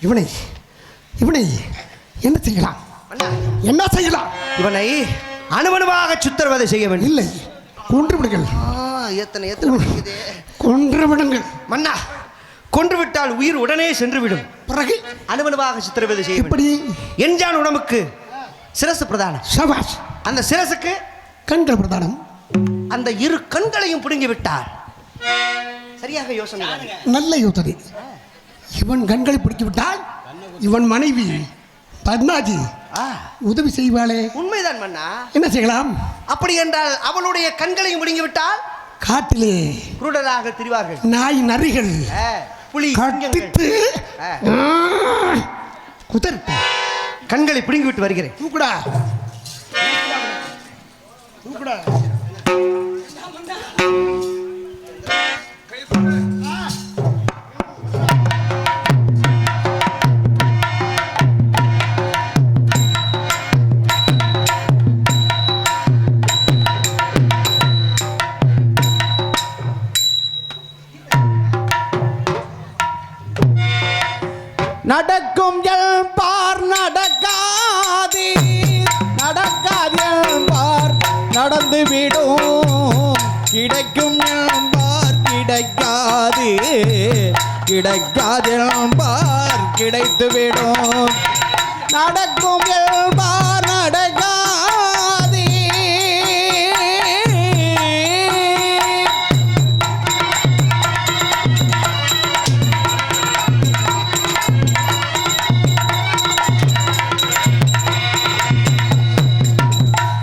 இவனை இவனை என்ன செய்யலாம் அண்ணா என்ன செய்யலாம்? இவனை அணுவணுவாக சித்திரவதை செய்ய வேண்டும் இல்லை கொன்று விடுங்கள் எத்தனை எத்தனை பிடிக்குதே. கொன்று விடுங்கள். மன்னா கொன்று விட்டால் உயிர் உடனே சென்று விடும். பிறகு அணுவணுவாக சித்திரவதை செய்ய வேண்டும். எப்படி? என்ஜான் உடம்புக்கு சிரசு பிரதானம். சபாஷ். அந்த சிரசுக்கு கண்கள் பிரதானம். அந்த இரு கண்களையும் பிடுங்கி விட்டார். சரியாக யோசனை பண்ணுங்க. நல்ல யோசனை. இவன் கண்களை பிடித்து விட்டால் இவன் மனைவி பத்மாஜி உதவி செய்வாளே. உண்மைதான் மன்னா. என்ன செய்யலாம்? அப்படி என்றால் அவளுடைய கண்களையும் பிடுங்கி விட்டால் காட்டிலே குருடராக திரிவார்கள். நாய் நரிகள் புலி கட்டித்து குதர்த்து கண்களை பிடுங்கி விட்டு வருகிறேன். தூக்குடா தூக்குடா. நடக்கும் பார் நடக்காதே நடக்காதே பார் நடந்து விடும் கிடைக்கும் பார் கிடைக்காது கிடைக்காதே பார் கிடைத்து விடும் நடக்கும் பார் நடக்காதே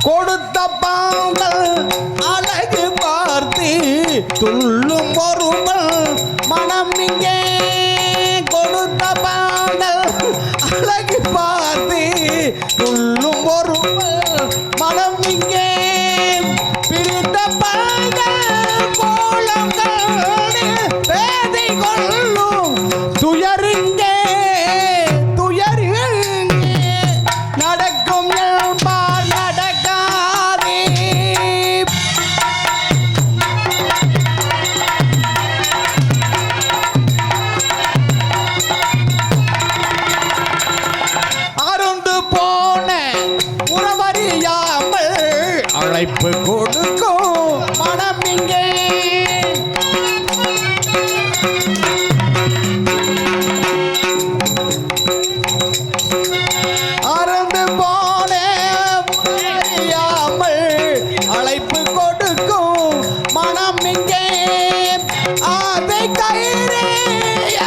கொடுத்த பாங்கள் அழகு பார்த்து துள்ளும் ஒருவள் மனம் இங்கே கொடுத்த பாங்கள் அழகு பார்த்து துள்ளும் ஒருவள் மனம் இங்கே பிரித்த பாங்கள் கோலங்கள் பேதை கொள்ளும் துயருங்கே துயருங்கே நடக்கும் பார் நடக்காதே அருந்து போன உறவறியாமல் அழைப்பு கொடுக்கும் மனம் இங்கே அறந்து போன உறவறியாமல் அழைப்பு கொடுக்கும் மனம் இங்கே அதை கயிறே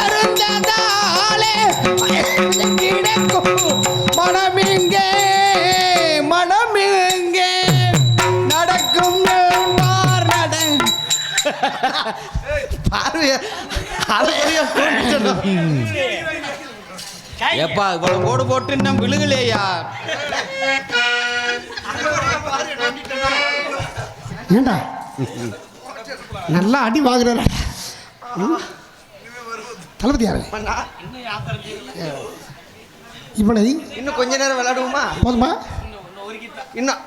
அருந்ததாலே கிடக்கும் மனம் இங்கே நடக்கும் பார் நட பார்வைய அழகையா எப்பா இவ்வளவு போடு போட்டு இன்னும் விழுகலையா ஏண்டா நல்லா அடி வாங்குறாரு தளபதியாரே. மன்னா இவனை இன்னும் கொஞ்ச நேரம் விளையாடுவோமா? போதுமா? இன்னும்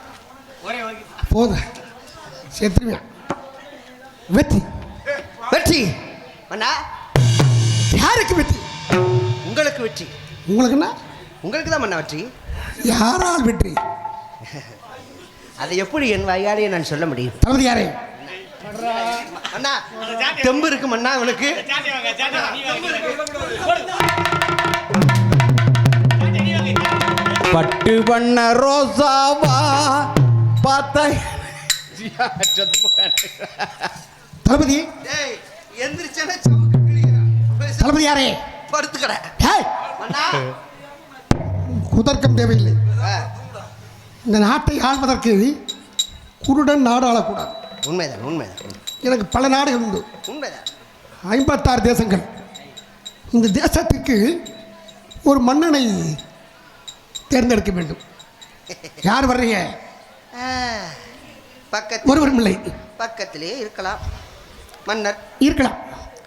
போதும் செத்துருவேன். வெற்றி வெற்றி மன்னா. யாருக்கு வெற்றி? உங்களுக்கு வெற்றி. உங்களுக்குன்னா உங்களுக்கு தான் மன்னா வெற்றி. யாரால் வெற்றி? அதை எப்படி என் வாயாலேயே நான் சொல்ல முடியும்? தளபதியாரே அண்ணா தெம்பு இருக்கு மண்ணா உனக்கு. சாட்டை வாங்க, சாட்டை வாங்க, நீ வாங்க. போடு. சாட்டை நீ வாங்க. பட்டு பண்ண ரோசாவா பார்த்த தளபதி டேய் எந்திரிச்சேன்னா சவுக்கு கிழியா. தளபதி யாரே? படுத்துக்கற. ஏய், மண்ணா. குதர்க்கம் தேவையில்லை. ஆ, இந்த நாட்டை ஆள்வதற்கு குருடன் நாடு ஆளக்கூடாது. உண்மைதான் உண்மைதான் எனக்கு பல நாடுகள் உண்டு, உண்மைதான். 56 தேசங்கள். இந்த தேசத்துக்கு ஒரு மன்னனை தேர்ந்தெடுக்க வேண்டும். யார் வர்றீங்க? பக்கத்து ஒருவரும் இல்லை. பக்கத்திலே இருக்கலாம் மன்னர், இருக்கலாம்.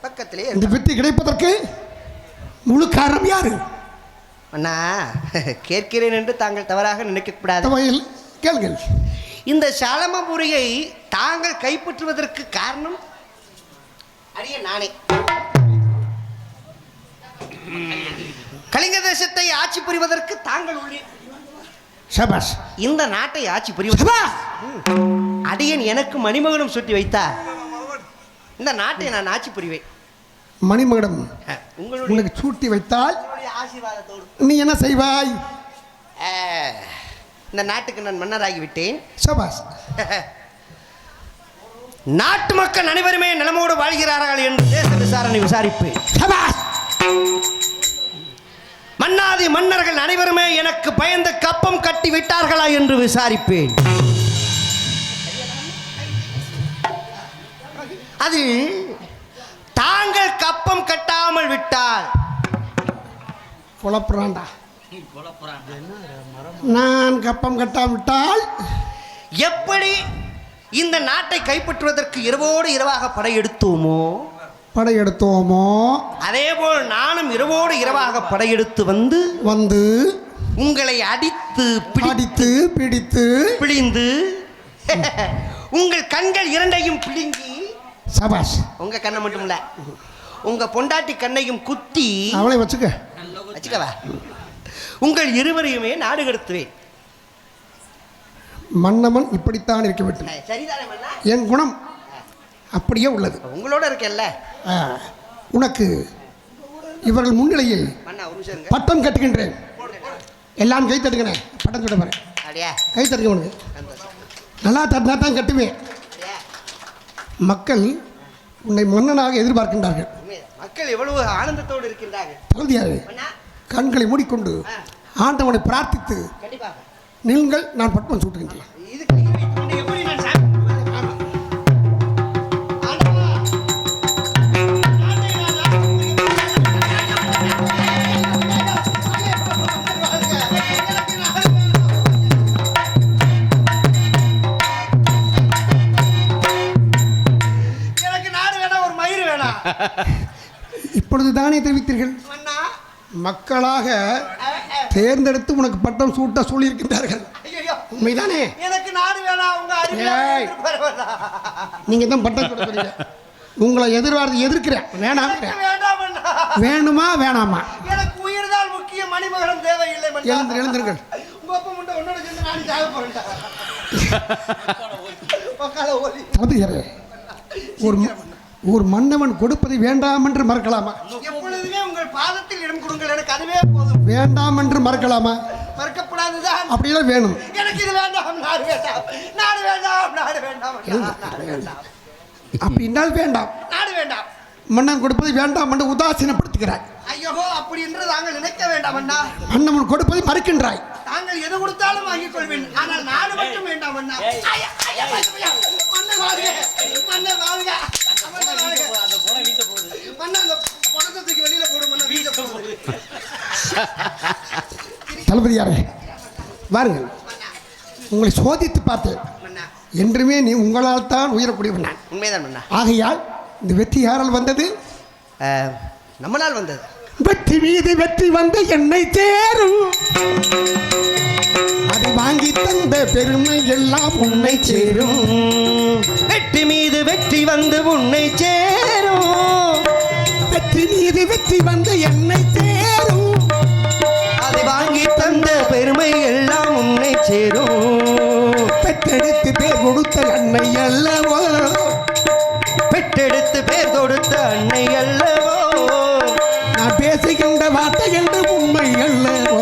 பக்கத்திலே இந்த வெற்றி கிடைப்பதற்கு முழு காரணம் யாரு? அண்ணா கேட்கிறேன் என்று தாங்கள் தவறாக நினைக்கக்கூடாது. தவையில் கேளுங்கள். இந்த சாலமபுரியை தாங்கள் கைப்பற்றுவதற்கு காரணம் அரிய நானே. கலிங்க தேசத்தை ஆட்சி புரிவதற்கு தாங்கள் உள்ளே. சபாஷ். இந்த நாட்டை ஆட்சி புரிவது சபாஷ். அடியன் எனக்கு மணிமகனும் சுட்டி வைத்தார். இந்த நாட்டை நான் ஆட்சி புரிவேன். மணிமகுடம் உங்களுடைய உனக்கு சூட்டி வைத்தால் ஆசீர்வாதத்தோடு நீ என்ன செய்வாய்? இந்த நாட்டுக்கு நான் மன்னராகி விட்டேன். சபாஷ். நாட்டு மக்கள் அனைவருமே நலமோடு வாழ்கிறார்கள் என்று தேச விசாரணை விசாரிப்பேன். சபாஷ். மன்னாதி மன்னர்கள் அனைவருமே எனக்கு பயந்து கப்பம் கட்டி விட்டார்களா என்று விசாரிப்பேன். அது தாங்கள் கப்பம் கட்டாமல் விட்டால் குழப்புறான்டா. நான் கப்பம் கட்டாவிட்டால் எப்படி இந்த நாட்டை கைப்பற்றுவதற்கு இரவோடு இரவாக படையெடுத்தோமோ படையெடுத்தோமோ அதேபோல் நானும் இரவோடு இரவாக படையெடுத்து வந்து உங்களை அடித்து அடித்து பிடித்து பிழிந்து உங்கள் கண்கள் இரண்டையும் பிடுங்கி, சபாஷ். உங்க கண்ணை மட்டும் இல்ல உங்க பொண்டாட்டி கண்ணையும் குத்தி அவளை வச்சுக்க. வச்சுக்கவா உங்கள் இருவரையுமே நாடு கடத்துவேன். மன்னவன் இப்படித்தான் இருக்க வேண்டும். சரிதானே மன்னா? என் குணம் அப்படியே உள்ளது. உங்களோட இருக்கேன்ல ஆ, உனக்கு இவர்கள் முன்னிலையில் மன்னா ஒரு நிமிஷம் இருங்க. பட்டம் கட்டுகின்றேன். எல்லாம் கை தட்டுங்கண்ணே. பட்டம் சுட பாரு. அப்படியா? கை தட்டுங்க. உனக்கு சந்தோஷம். நல்லா தட்டினா தான் கட்டுவேன். அப்படியா? மக்கள் உன்னை மன்னனாக எதிர்பார்க்கின்றார்கள். உண்மைதான். மக்கள் எவ்வளவு ஆனந்தத்தோடு இருக்கின்றார்கள். தகுதியாக மன்னா, கண்களை மூடிக்கொண்டு ஆண்டவனை பிரார்த்தித்து கண்டிப்பாக நீங்கள் நான் பட்டம் சூட்டுகின்றேன். இது கை வைத்துக் கொண்டு எப்படி நான் சாமி கும்பிடுவது? ஆமா. ஆண்டவா, நாட்டை நான் ஆட்சி எனக்கு நாடு வேணாம், ஒரு மயிர் வேணாம். இப்பொழுது தானே தெரிவித்தீர்கள். மன்னா, மக்களாக தேர்ந்தெடுத்து உனக்கு பட்டம் சூட்ட சொல்லியிருக்கின்றார்கள். ஐயையோ, உண்மைதானே? எனக்கு நாடு வேணாம், உங்க ஏய். அறிவு பரவாயில்ல. நீங்க தான் பட்டம் சூட்ட சொன்னீங்க. உங்களை எதிர்க்கிறேன். வேணாம். எனக்கு வேண்டாம் மன்னா. வேணுமா வேணாமா? எனக்கு உயிர்தான் முக்கியம், மணிமகனம் தேவையில்லை மன்னா. எழுந்திருங்கள். உங்க அப்பா முண்டை உன்னோட சேர்ந்து நானும் சாக போறேன்டா. உக்கால ஓலி. தளபதியாரே, ஒரு மன்னவன் கொடுப்பதை வேண்டாம் என்று மறக்கலாமா? எப்பொழுதுமே உங்கள் பாதத்தில் இடம் கொடுங்கள், எனக்கு அதுவே போதும். வேண்டாம் என்று மறக்கலாமா? மறக்கப்படாதுதான். அப்படியெல்லாம் வேணும். எனக்கு இது வேண்டாம், நாடு வேண்டாம், நாடு வேண்டாம், நாடு வேண்டாம், நாடு வேண்டாம், அப்படின்னால் வேண்டாம். நாடு வேண்டாம். மன்னன் கொடுப்பதை வேண்டாம் என்று உதாசீனப்படுத்துகிறாய். ஐயோ, அப்படி என்று தாங்கள் நினைக்க வேண்டாம் அண்ணா. மன்னவன் கொடுப்பதை மறுக்கின்றாய். தாங்கள் எது கொடுத்தாலும் வாங்கிக் கொள்வேன், ஆனால் நாடு மட்டும் வேண்டாம் அண்ணா. ஐயா, ஐயா, ஐயா, மன்னர் வாழ்க, மன்னர் வாழ்க, மன்னர் வாழ்க. மன்னர், அந்த பணத்தை தூக்கி வெளியில போடு, மன்னர் வீச போகுது. தளபதியாரே, வாருங்கள். உங்களை சோதித்து பார்த்தேன். மன்னா, என்றுமே நீ உங்களால் தான் உயரக்கூடியவன் நான். உண்மைதான் மன்னா. ஆகையால் இந்த வெற்றி யாரால் வந்தது? நம்மளால் வந்தது. வெற்றி மீது வெற்றி வந்து என்னை சேரும். அதை வாங்கி தந்த பெருமை எல்லாம் உன்னை சேரும். வெற்றி மீது வெற்றி வந்து உன்னை சேரும். வெற்றி மீது வெற்றி வந்து என்னை சேரும். அதை வாங்கி தந்த பெருமை எல்லாம் உன்னை சேரும். பெற்றெடுத்து பேர் கொடுத்த அன்னை அல்லவோ அன்னை அல்லவோ நான் பேசுகின்ற வார்த்தை என்று உண்மை அல்லவோ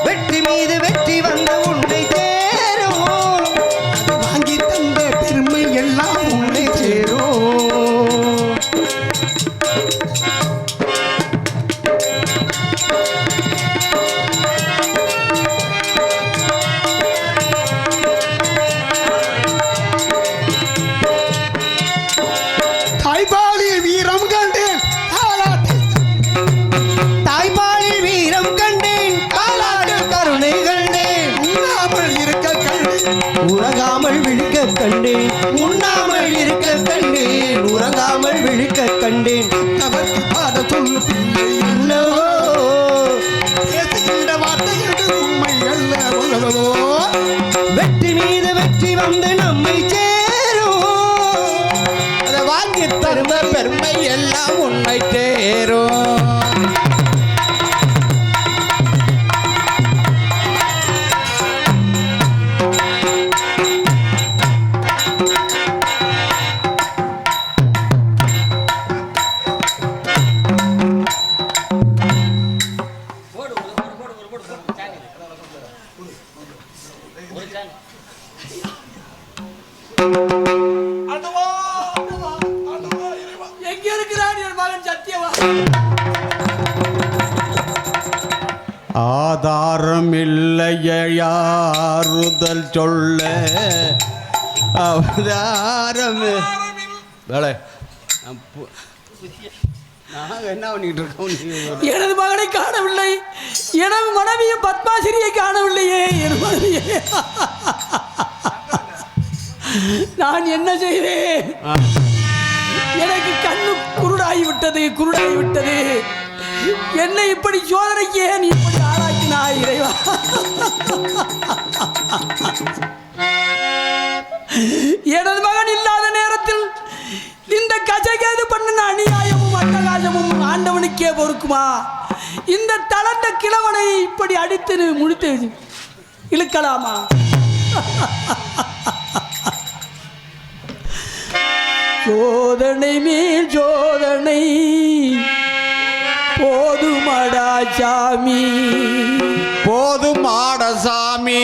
வெற்றி மீது வெற்றி வந்த உன்னை சேரும் வாங்கி தந்த பெருமை எல்லாம் உன்னை சேரும் தாய்பாலில் வீரம் கண்டேன் தாய்பாலில் வீரம் கண்டேன் காலாடு கருணை கண்டேன் உண்ணாமல் இருக்க கண்டேன் உறங்காமல் விழிக்க கண்டேன் உண்ணாமல் இருக்க கண்டேன் உறங்காமல் விழிக்க கண்டேன் அவருக்கு பாட சொல்லு பிள்ளை அல்லவோ பேசுகின்ற வார்த்தை என்று உண்மை அல்லவோ வெற்றி மீது வெற்றி வந்து நம்மை சேரும் அதை வாங்கி தரும பெருமை எல்லாம் உன்னை சேரும் எங்க இருக்கிறான் என் மகன் சத்தியவா? ஆதாரம் இல்லையாறுதல் சொல்ல அவதாரம் வேலை நாங்கள் என்ன பண்ணிட்டு இருக்கோம் எனது மகனை காணவில்லை, எனது மனைவியை பத்மாசிரியை காணவில்லையே, என் மனைவியை நான் என்ன செய்தேன்? எனக்கு கண்ணு குருடாகிவிட்டது, குருடாகிவிட்டது. என்னை இப்படி சோதனைக்கு ஏன் இப்படி ஆளாக்கினாய் இறைவா? எனது மகன் இல்லாத நேரத்தில் இந்த கஜகேது பண்ணின அநியாயமும் அட்டகாசமும் ஆண்டவனுக்கே பொறுக்குமா? இந்த தளர்ந்த கிழவனை இப்படி அடித்து முடித்து இழுக்கலாமா? சோதனை மேல் சோதனை போதுமடா சாமி, போதுமாட சாமி.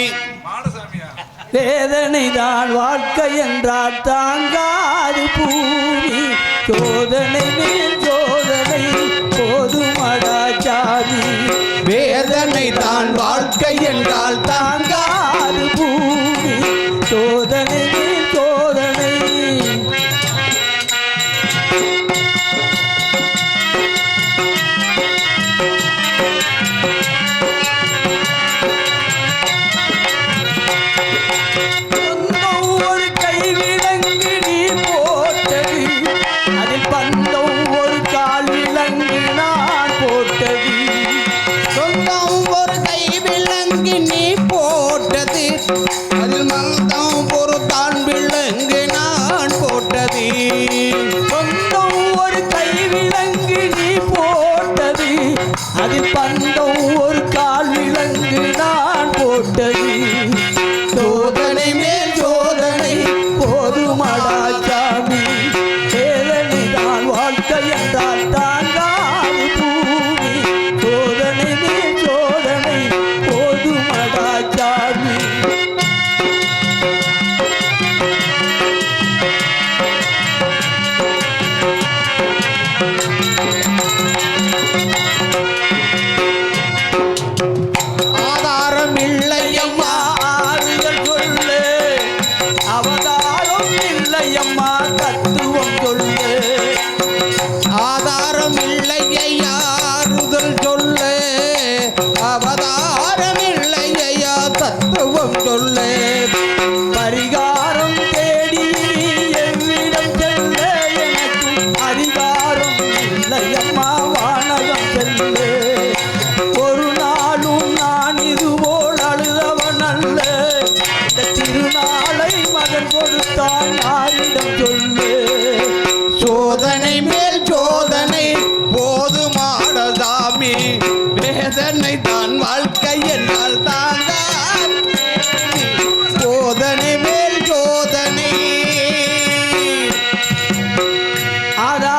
வேதனை தான் வாழ்க்கை என்றால் தாங்காது பூமி. சோதனை மேல் சோதனை போதுமடா சாமி, வேதனை தான் வாழ்க்கை என்றால் தாங்காது பூமி. சோதனை மேல் சோதனை ஆதா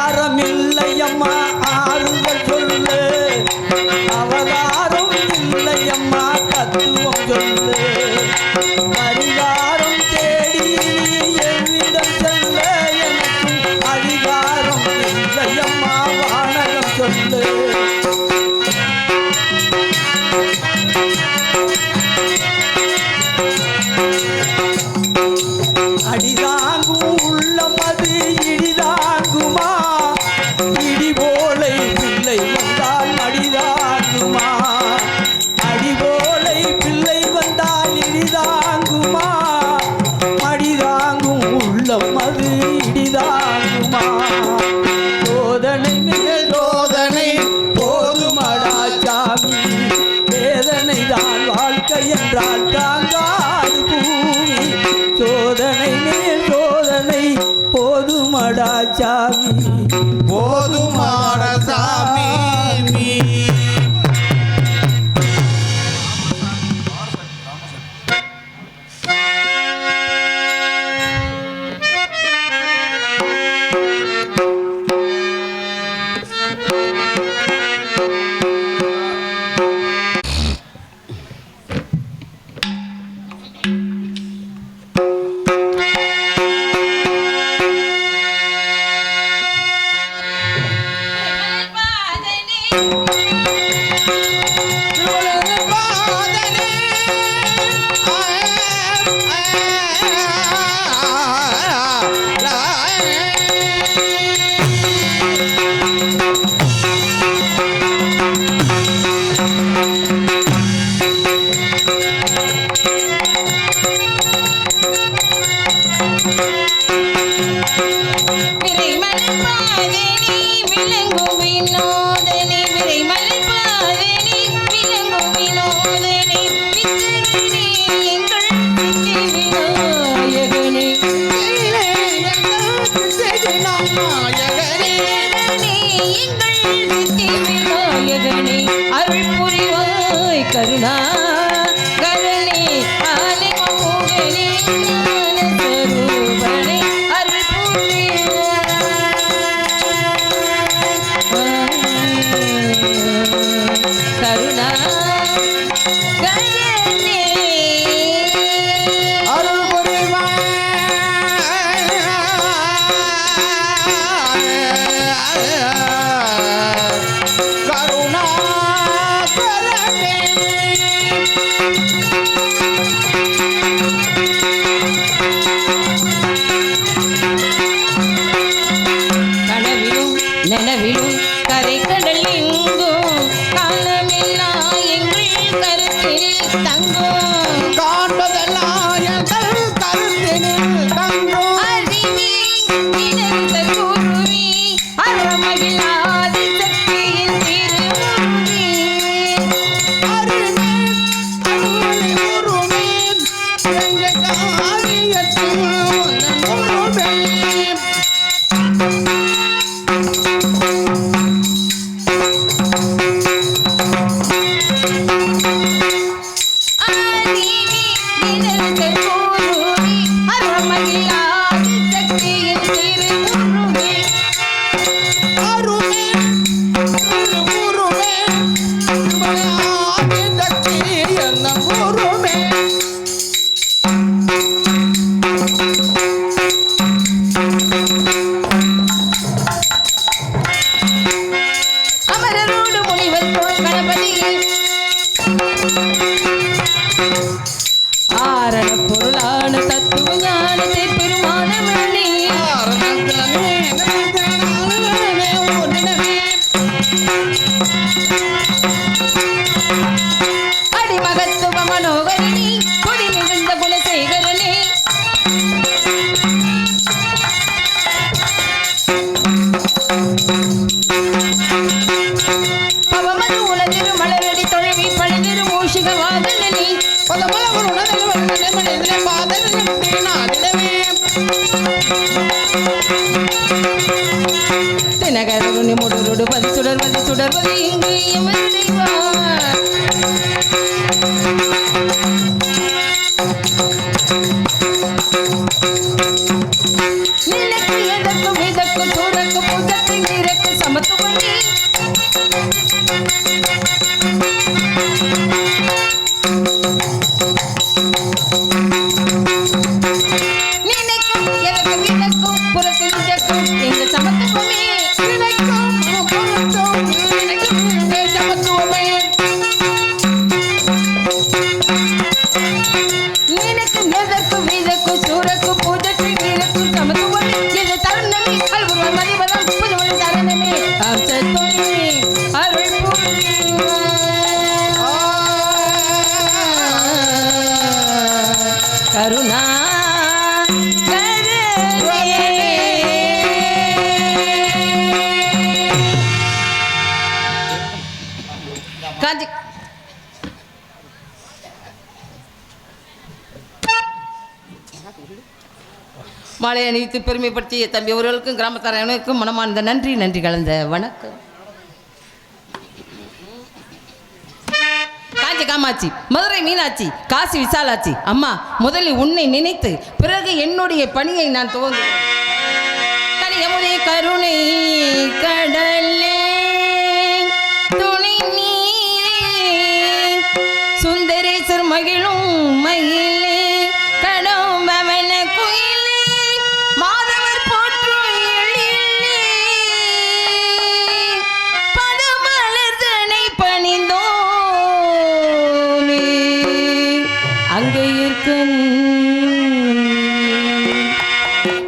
தினகரனி முடுருடு பதி சுடர்வதி சுடர்வதி இங்கு எமதெய்வார் நினைக்கு எதற்கு விதக்கு சூரக்கு புதற்கு நீரக்கு சமத்துவனி நினைக்கும் எதற்கு விதக்கும் புறத்து நிஜக்கும் எங்க சமத்துவமே நினைக்கும் புறத்தும் நினைக்கும் எங்க சமத்துவமே நினைக்கு எதற்கு விதக்கு சூரக்கு புதற்கு நீரக்கு சமத்துவமே இது தருணமே அல்வருவர் மதிவதம் புதுவழி தருணமே அம்சத்துவமே அருள் கருணா காஞ்சி மாலை அணிவித்து பெருமைப்படுத்திய தம்பி அவர்களுக்கும் கிராமத்தார் அனைவருக்கும் மனமார்ந்த நன்றி நன்றி கலந்த வணக்கம். காஞ்சி காமாட்சி, மதுரை மீனாட்சி, காசி விசாலாட்சி, அம்மா முதலில் உன்னை நினைத்து பிறகு என்னுடைய பணியை நான் துவங்குகிறேன். கனியமுதே கருணை கடலே துணை நீரே சுந்தரேசர் மகிழும் மகிழே கடம்பவன குயிலே மாதவர் போற்றும் எழிலே பதமலர்தனை பணிந்தோமே அங்கே இருக்கன்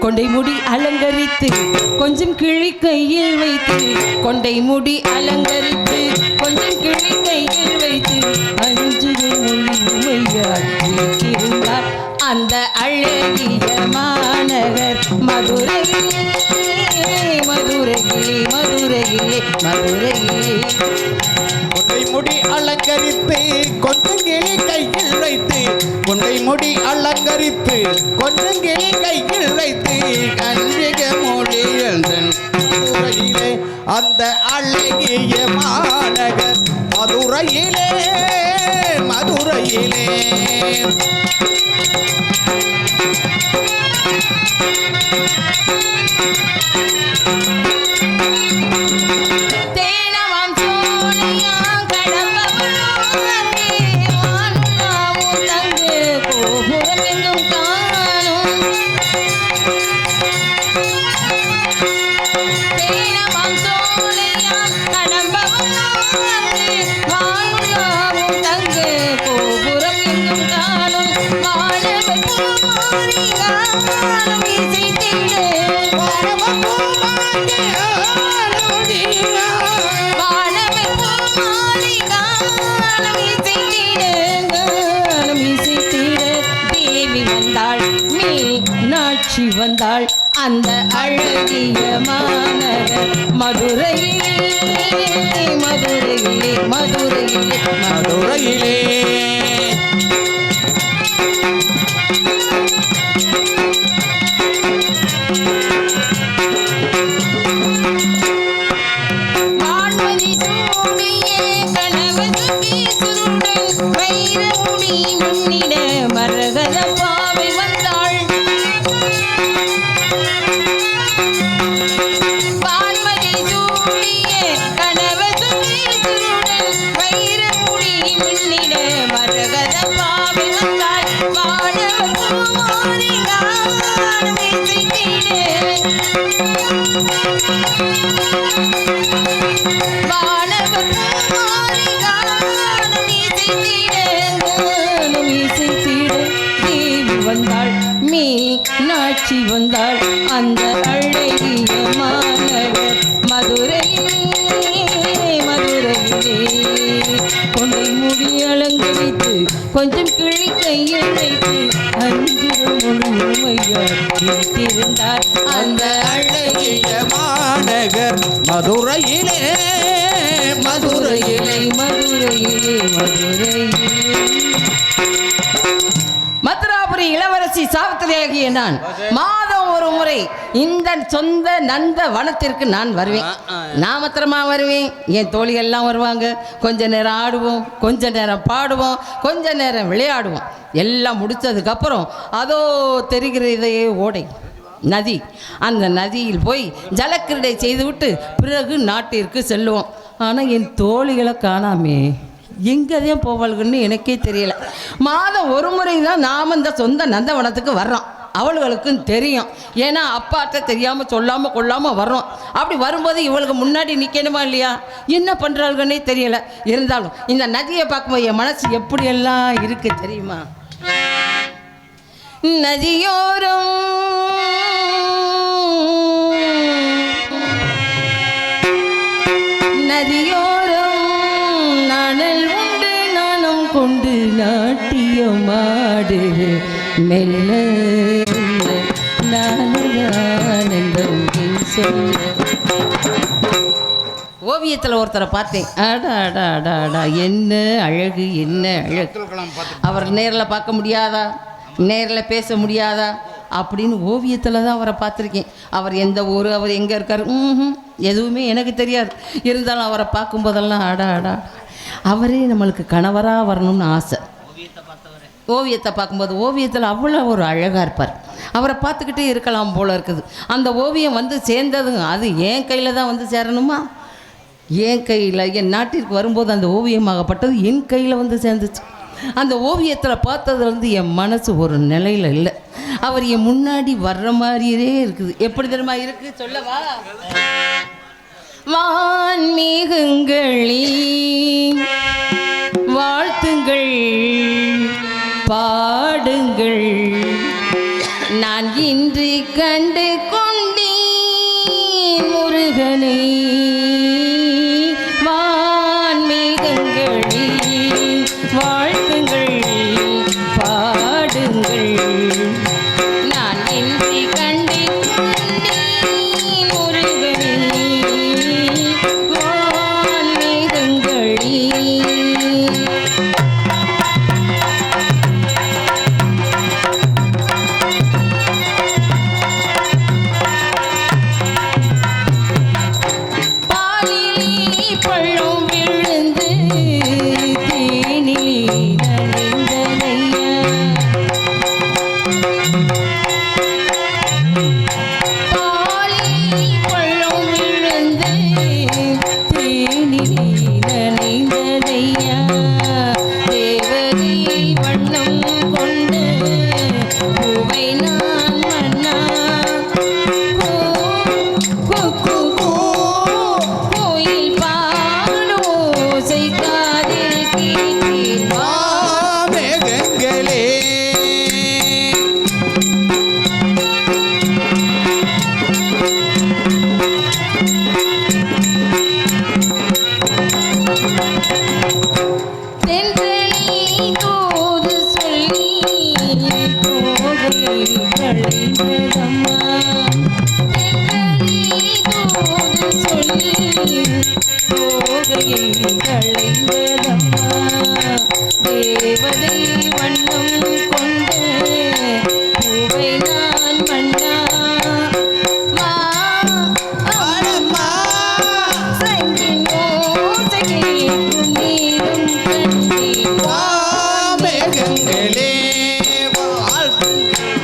கொண்டை முடி அலங்கரித்து கொஞ்சம் கிழி கையில் வைத்து கொண்டை முடி அலங்கரித்து கொஞ்சம் கிழி கையில் வைத்து அஞ்சுகை மொழி உமையார் இருக்கிறார் அந்த அழகிய மாநகர் மதுரையிலே மதுரையிலே மதுரையிலே மதுரையிலே கொண்டை முடி அலங்கரித்து கொஞ்சங்கிளி கையில் வைத்து கொண்டை முடி அலங்கரித்து கொஞ்சங்கிளி கையில் வைத்து கஞ்சிக மொழி எழுந்தன் மதுரையிலே அந்த அழகிய மாநகர் மதுரையிலே மதுரையிலே தேனவாம் சோலையாம் கடம்பவனம் தேவானுலாவும் தங்கு கோபுரம் எங்கும் காணும் தேனவாம் சோலையாம் கடம்பவனம் தேவானுலாவும் தங்கு கோபுரம் எங்கும் காணும் வானவர் பூமாரி காணும் இசைத்திடு வானவர் பூமாரி காணும் இசைத்திடு தேவி வந்தாள் மீனாட்சி வந்தாள் அந்த அழகிய மாநகர் மதுரையிலே மதுரையிலே மதுரையிலே மதுரையிலே வான்மதி சூடியே கணவதி சுருடன் வைரமுடி முன்னிட மரகத பாவை வந்தாள் வான்மதி சூடியே கணவதி சுருடன் வைரமுடி முன்னிட மரகத பாவை வந்தாள் வானவர் குமாரி காணும் இசைத்திடு வானவர் பூமாரி காணும் இசைத்திடு தேவி வந்தாள் மீனாட்சி வந்தாள் அந்த அழகிய மாநகர் மதுரையிலே மதுரையிலே கொண்டை முடி அலங்கரித்து கொஞ்சம் கிழி கையில் வைத்து அஞ்சு மொழி உமையார் இருக்கிறார் அந்த அழகிய மாநகர் மதுரையிலே மதுரையிலே மதுரையிலே மதுரையிலே மதுராபுரி இளவரசி சாவித்திரியாகிய நான் மாதம் முறை இந்த சொந்த நந்த வனத்திற்கு நான் வருவேன். நான் மாத்திரமா வருவேன், என் தோழிகள்லாம் வருவாங்க. கொஞ்ச நேரம் ஆடுவோம், கொஞ்ச நேரம் பாடுவோம், கொஞ்ச நேரம் விளையாடுவோம். எல்லாம் முடித்ததுக்கப்புறம் அதோ தெரிகிறதே ஓடை நதி. அந்த நதியில் போய் ஜலக்கிரீடை செய்துவிட்டு பிறகு நாட்டிற்கு செல்லுவோம். ஆனால் என் தோழிகளை காணாமே, எங்கேதான் போவாள்கன்னு எனக்கே தெரியல. மாதம் ஒரு முறை தான் நாம் இந்த சொந்த நந்தவனத்துக்கு வர்றோம். அவளுகளுக்கும் தெரியும், ஏன்னா அப்பாட்ட தெரியாமல் சொல்லாமல் கொள்ளாமல் வர்றோம். அப்படி வரும்போது இவளுக்கு முன்னாடி நிற்கணுமா இல்லையா, என்ன பண்ணுறாள்கன்னே தெரியல. இருந்தாலும் இந்த நதியை பார்க்கும்போது என் மனசு எப்படியெல்லாம் இருக்கு தெரியுமா? நதியோரம் நதியோரம் நாணல் உண்டு நாணம் கொண்டு நாட்டியமாடு மெல்ல நானந்தம் சொல்ல. ஓவியத்தில் ஒருத்தரை பார்த்தேன், அடா அடா அடா அடா, என்ன அழகு என்ன அழகு. அவர் நேரில் பார்க்க முடியாதா, நேரில் பேச முடியாதா அப்படின்னு ஓவியத்தில் தான் அவரை பார்த்துருக்கேன். அவர் எந்த ஊர், அவர் எங்கே இருக்கார் எதுவுமே எனக்கு தெரியாது. இருந்தாலும் அவரை பார்க்கும்போதெல்லாம் அடா அடா, அவரே நம்மளுக்கு கணவராக வரணும்னு ஆசை. ஓவியத்தை பார்க்கும்போது ஓவியத்தில் அவ்வளோ ஒரு அழகாக இருப்பார். அவரை பார்த்துக்கிட்டே இருக்கலாம் போல இருக்குது. அந்த ஓவியம் வந்து சேர்ந்ததும் அது என் கையில் தான் வந்து சேரணுமா, என் கையில் என் நாட்டிற்கு வரும்போது அந்த ஓவியமாகப்பட்டது என் கையில் வந்து சேர்ந்துச்சு. அந்த ஓவியத்தில் பார்த்ததுலேருந்து என் மனசு ஒரு நிலையில் இல்லை. அவர் என் முன்னாடி வர்ற மாதிரியே இருக்குது. எப்படி தெரியுமா இருக்கு சொல்லவா? வான்மீகங்களே வாழ்த்துங்கள் பாடுங்கள், நான் இன்று கண்டு கொண்டேன் முருகனை. வான்மீகங்களே வாழ்த்துங்கள் பாடுங்கள், நான் இன்று கண்டு கொண்டேன் முருகனை. வான்மீகங்களே தேவதை வண்ணம் கொண்ட பூவை நான் மன்னா சங்கின் ஓசை கேட்கும் நீரும் கண்டேன். மேகங்களே வாழ்த்துங்கள்.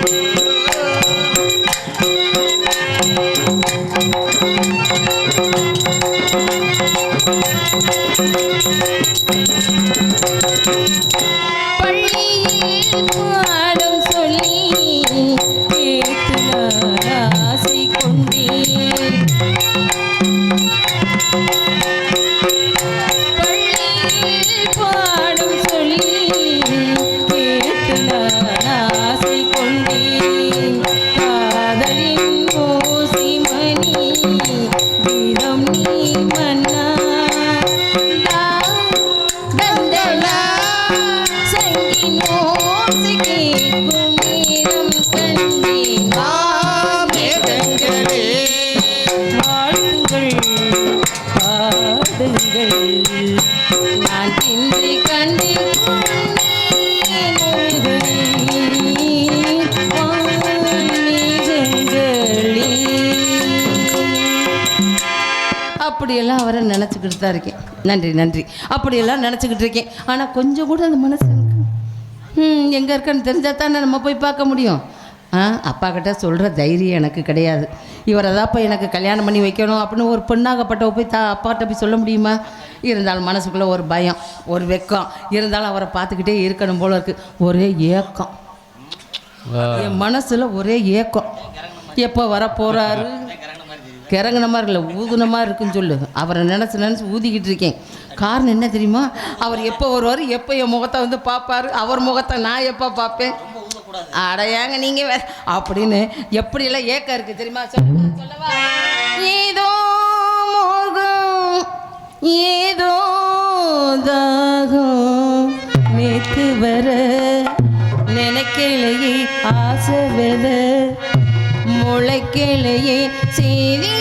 அப்படியெல்லாம் அவரை நினச்சிக்கிட்டு தான் இருக்கேன். நன்றி நன்றி. அப்படியெல்லாம் நினச்சிக்கிட்டு இருக்கேன். ஆனால் கொஞ்சம் கூட அந்த மனசு எங்கே இருக்கன்னு தெரிஞ்சால் தானே நம்ம போய் பார்க்க முடியும். அப்பா கிட்ட சொல்கிற தைரியம் எனக்கு கிடையாது. இவரை தான்ப்பா எனக்கு கல்யாணம் பண்ணி வைக்கணும் அப்படின்னு ஒரு பெண்ணாகப்பட்டவ போய் அப்பாட்ட போய் சொல்ல முடியுமா? இருந்தாலும் மனசுக்குள்ளே ஒரு பயம், ஒரு வெக்கம். இருந்தாலும் அவரை பார்த்துக்கிட்டே இருக்கணும் போல இருக்குது. ஒரே ஏக்கம், என் மனசில் ஒரே ஏக்கம். எப்போ வர போகிறாரு? கிறங்கின மாதிரி இல்லை, ஊதுன மாதிரி இருக்குன்னு சொல்லு. அவரை நினச்சி ஊதிக்கிட்டு இருக்கேன். காரணம் என்ன தெரியுமா? அவர் எப்போ வருவார், எப்போ என் முகத்தை வந்து பார்ப்பார், அவர் முகத்தை நான் எப்போ பார்ப்பேன். அடையாங்க நீங்கள் வேற அப்படின்னு எப்படியெல்லாம் ஏக்கம் இருக்குது தெரியுமா? சொல்லவா? ஏதோ மோகம், ஏதோ தாகம், நேற்று வர நினைக்கலையே ஆசை வெத, முளைக்கலையே செய்தி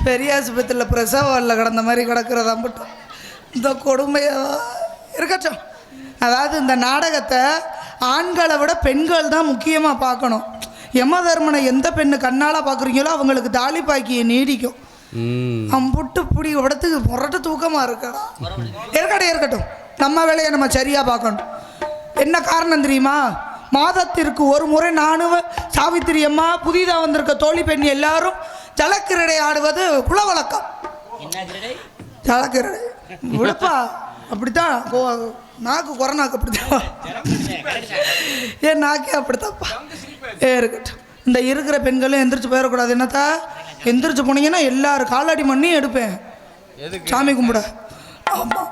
பெரிய ஆஸ்பத்திரியில் பிரசவ வார்டில் கிடந்த மாதிரி கிடக்கிறதா மட்டும் இந்த கொடுமையாக இருக்கட்டும். அதாவது இந்த நாடகத்தை ஆண்களை விட பெண்கள் தான் முக்கியமாக பார்க்கணும். யமதர்மனை எந்த பெண்ணு கண்ணால் பார்க்குறீங்களோ அவங்களுக்கு தாலி பாக்கியை நீடிக்கும். அம்புட்டு பிடி இடத்துக்கு புரட்டு தூக்கமாக இருக்கட்டும். நம்ம வேலையை நம்ம சரியாக பார்க்கணும். என்ன காரணம் தெரியுமா? மாதத்திற்கு ஒரு முறை நானும் சாவித்திரி அம்மா புதிதாக வந்திருக்க தோழி பெண் எல்லாரும் ஜலக்கிரடை ஆடுவது குலவழக்கம். ஜலக்கிரடை விழுப்பா அப்படித்தான். நாக்கு கொரோனாக்கு அப்படித்தான், என் நாக்கே அப்படித்தான்ப்பா. இருக்கட்டும். இந்த இருக்கிற பெண்களும் எந்திரிச்சு போயிடக்கூடாது. என்னத்தா எந்திரிச்சு போனீங்கன்னா எல்லாரும் காலாடி மண்ணியும் எடுப்பேன் சாமி கும்பிட. ஆமாம்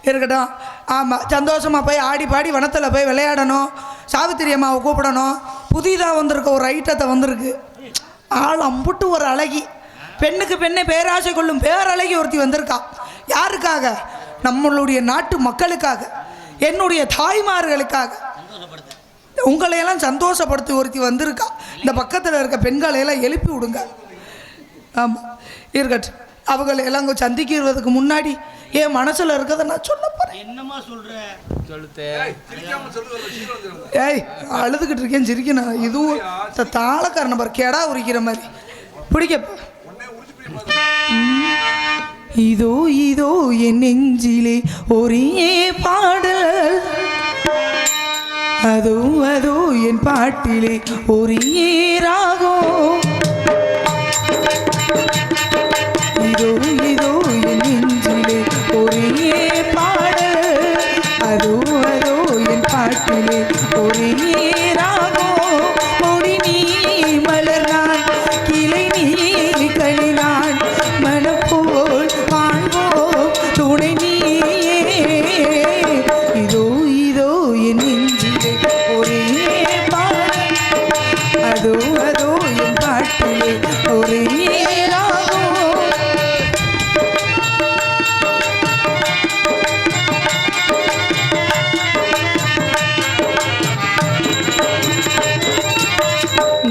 இருக்கட்டும். ஆமாம் சந்தோஷமாக போய் ஆடி பாடி வனத்தில் போய் விளையாடணும். சாவித்திரி அம்மாவை கூப்பிடணும். புதிதாக வந்திருக்க ஒரு ஐட்டத்தை வந்திருக்கு. ஆள் அம்புட்டு ஒரு அழகி, பெண்ணுக்கு பெண்ணை பேராசை கொள்ளும் பேரழகி ஒருத்தி வந்திருக்கா. யாருக்காக? நம்மளுடைய நாட்டு மக்களுக்காக, என்னுடைய தாய்மார்களுக்காக, உங்களையெல்லாம் சந்தோஷப்படுத்தி ஒருத்தி வந்திருக்கா. இந்த பக்கத்தில் இருக்க பெண்களையெல்லாம் எழுப்பி விடுங்க. ஆமாம் இருக்கட்டும். அவங்களையெல்லாம் சந்திக்கிறதுக்கு முன்னாடி என் மனசில் இருக்கிறத நான் சொல்ல போகிறேன். என்னமா சொல்ற? ஏய் அழுதுகிட்டு இருக்கேன் சிரிக்கணும். இதுவும் தாளக்கார நம்பர் கெடா உரிக்கிற மாதிரி பிடிக்க. இதோ இதோ என் நெஞ்சிலே ஒரே பாடல், அதோ அதோ என் பாட்டிலே ஒரே ராகம். இதோ இதோ என் நெஞ்சிலே ஒரே பாடல், அதோ அதோ என் பாட்டிலே ஒரே ராகம். மொழி நீ மலர் நான், கிளை நீ களி நான், மனப்போல் வாழ்வோம் துணை நீயே. இதோ இதோ என் நெஞ்சிலே ஒரே பாடல், அதோ அதோ என் பாட்டிலே ஒரே ராகம்.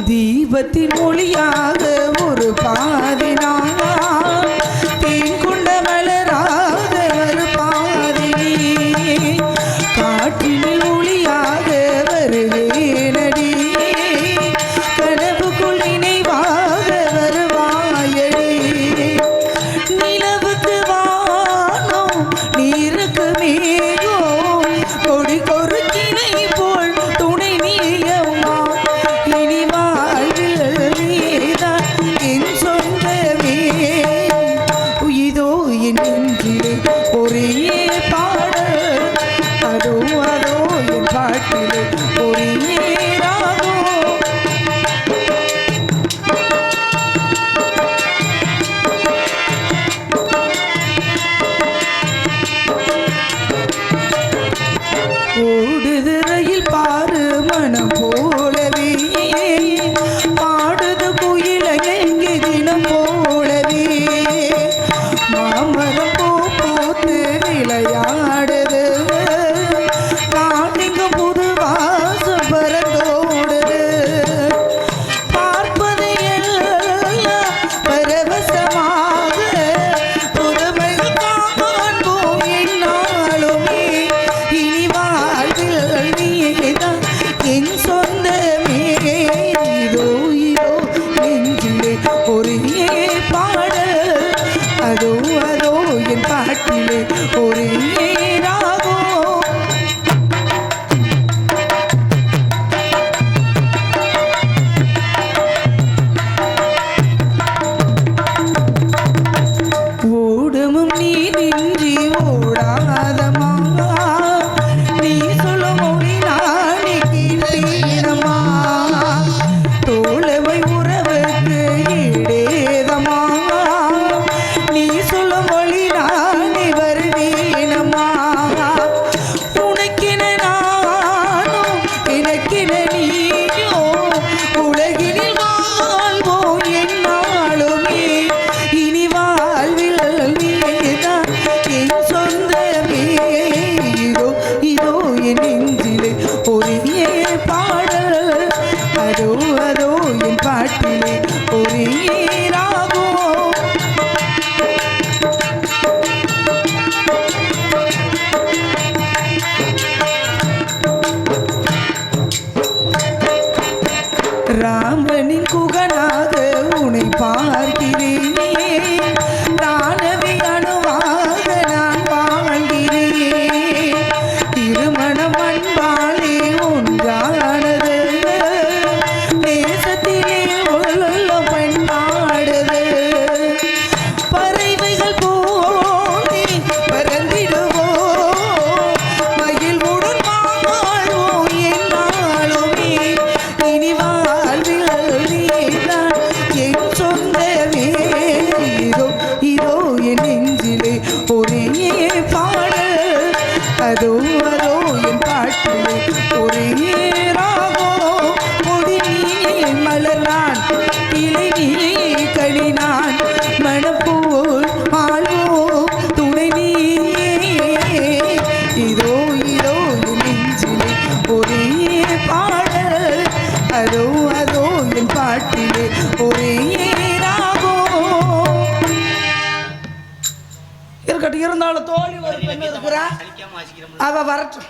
தீபத்தின் மொழியாக ஒரு பாதினான், தேன் கொண்ட மலராக ஒரு பாதினி, காற்றினில் ஒளியாக வருவேனடி, கனவுக்குள் நினைவாக வருவாயடி. நிலவுக்கு வானம் நீருக்கு மேகம், கொடி கொறுக்கினை போல் துணை நீயம்மா. இனி வாழ்வில் நீதான் என் சொந்தமே. இதோ என் நெஞ்சிலே ஒரே பாடல், அதோ அதோ என் பாட்டிலே ஒரே ராகம். ஓடுது ரயில் பாரு மனம் போலவே, பாடுது குயில எங்கே தினம் போலவே, மாமரம் பூ பூத்து விளையாடுது, காட்டிங்கும் புது வாசம் பறந்தோடுது, பார்ப்பது எல்லாம் பரவசமாக, புதுமை காண்போம் என்னாலுமே. இனி வாழ்வில் நீதான் என் சொந்தமே. இதோ இதோ நெஞ்சிலே ஒரே பாடல், அதோ அதோ என் பாட்டிலே ஒரே ராகம். ஓடுமும் நீ நின்றி ஓடாதமா, நீ சொல்லும் மொழி நானே கேட்டேனம்மா, தோழமை உறவுக்கு ஈடேதம்மா, நீ சொல்லும் மொழி நானே வருவேனம்மா. பாட்டிலே ஒரே ராகம். இருக்கட்டும், இருந்தாலும் தோழி ஒரு பெண் இருக்கிறா, அவ வரட்டும்.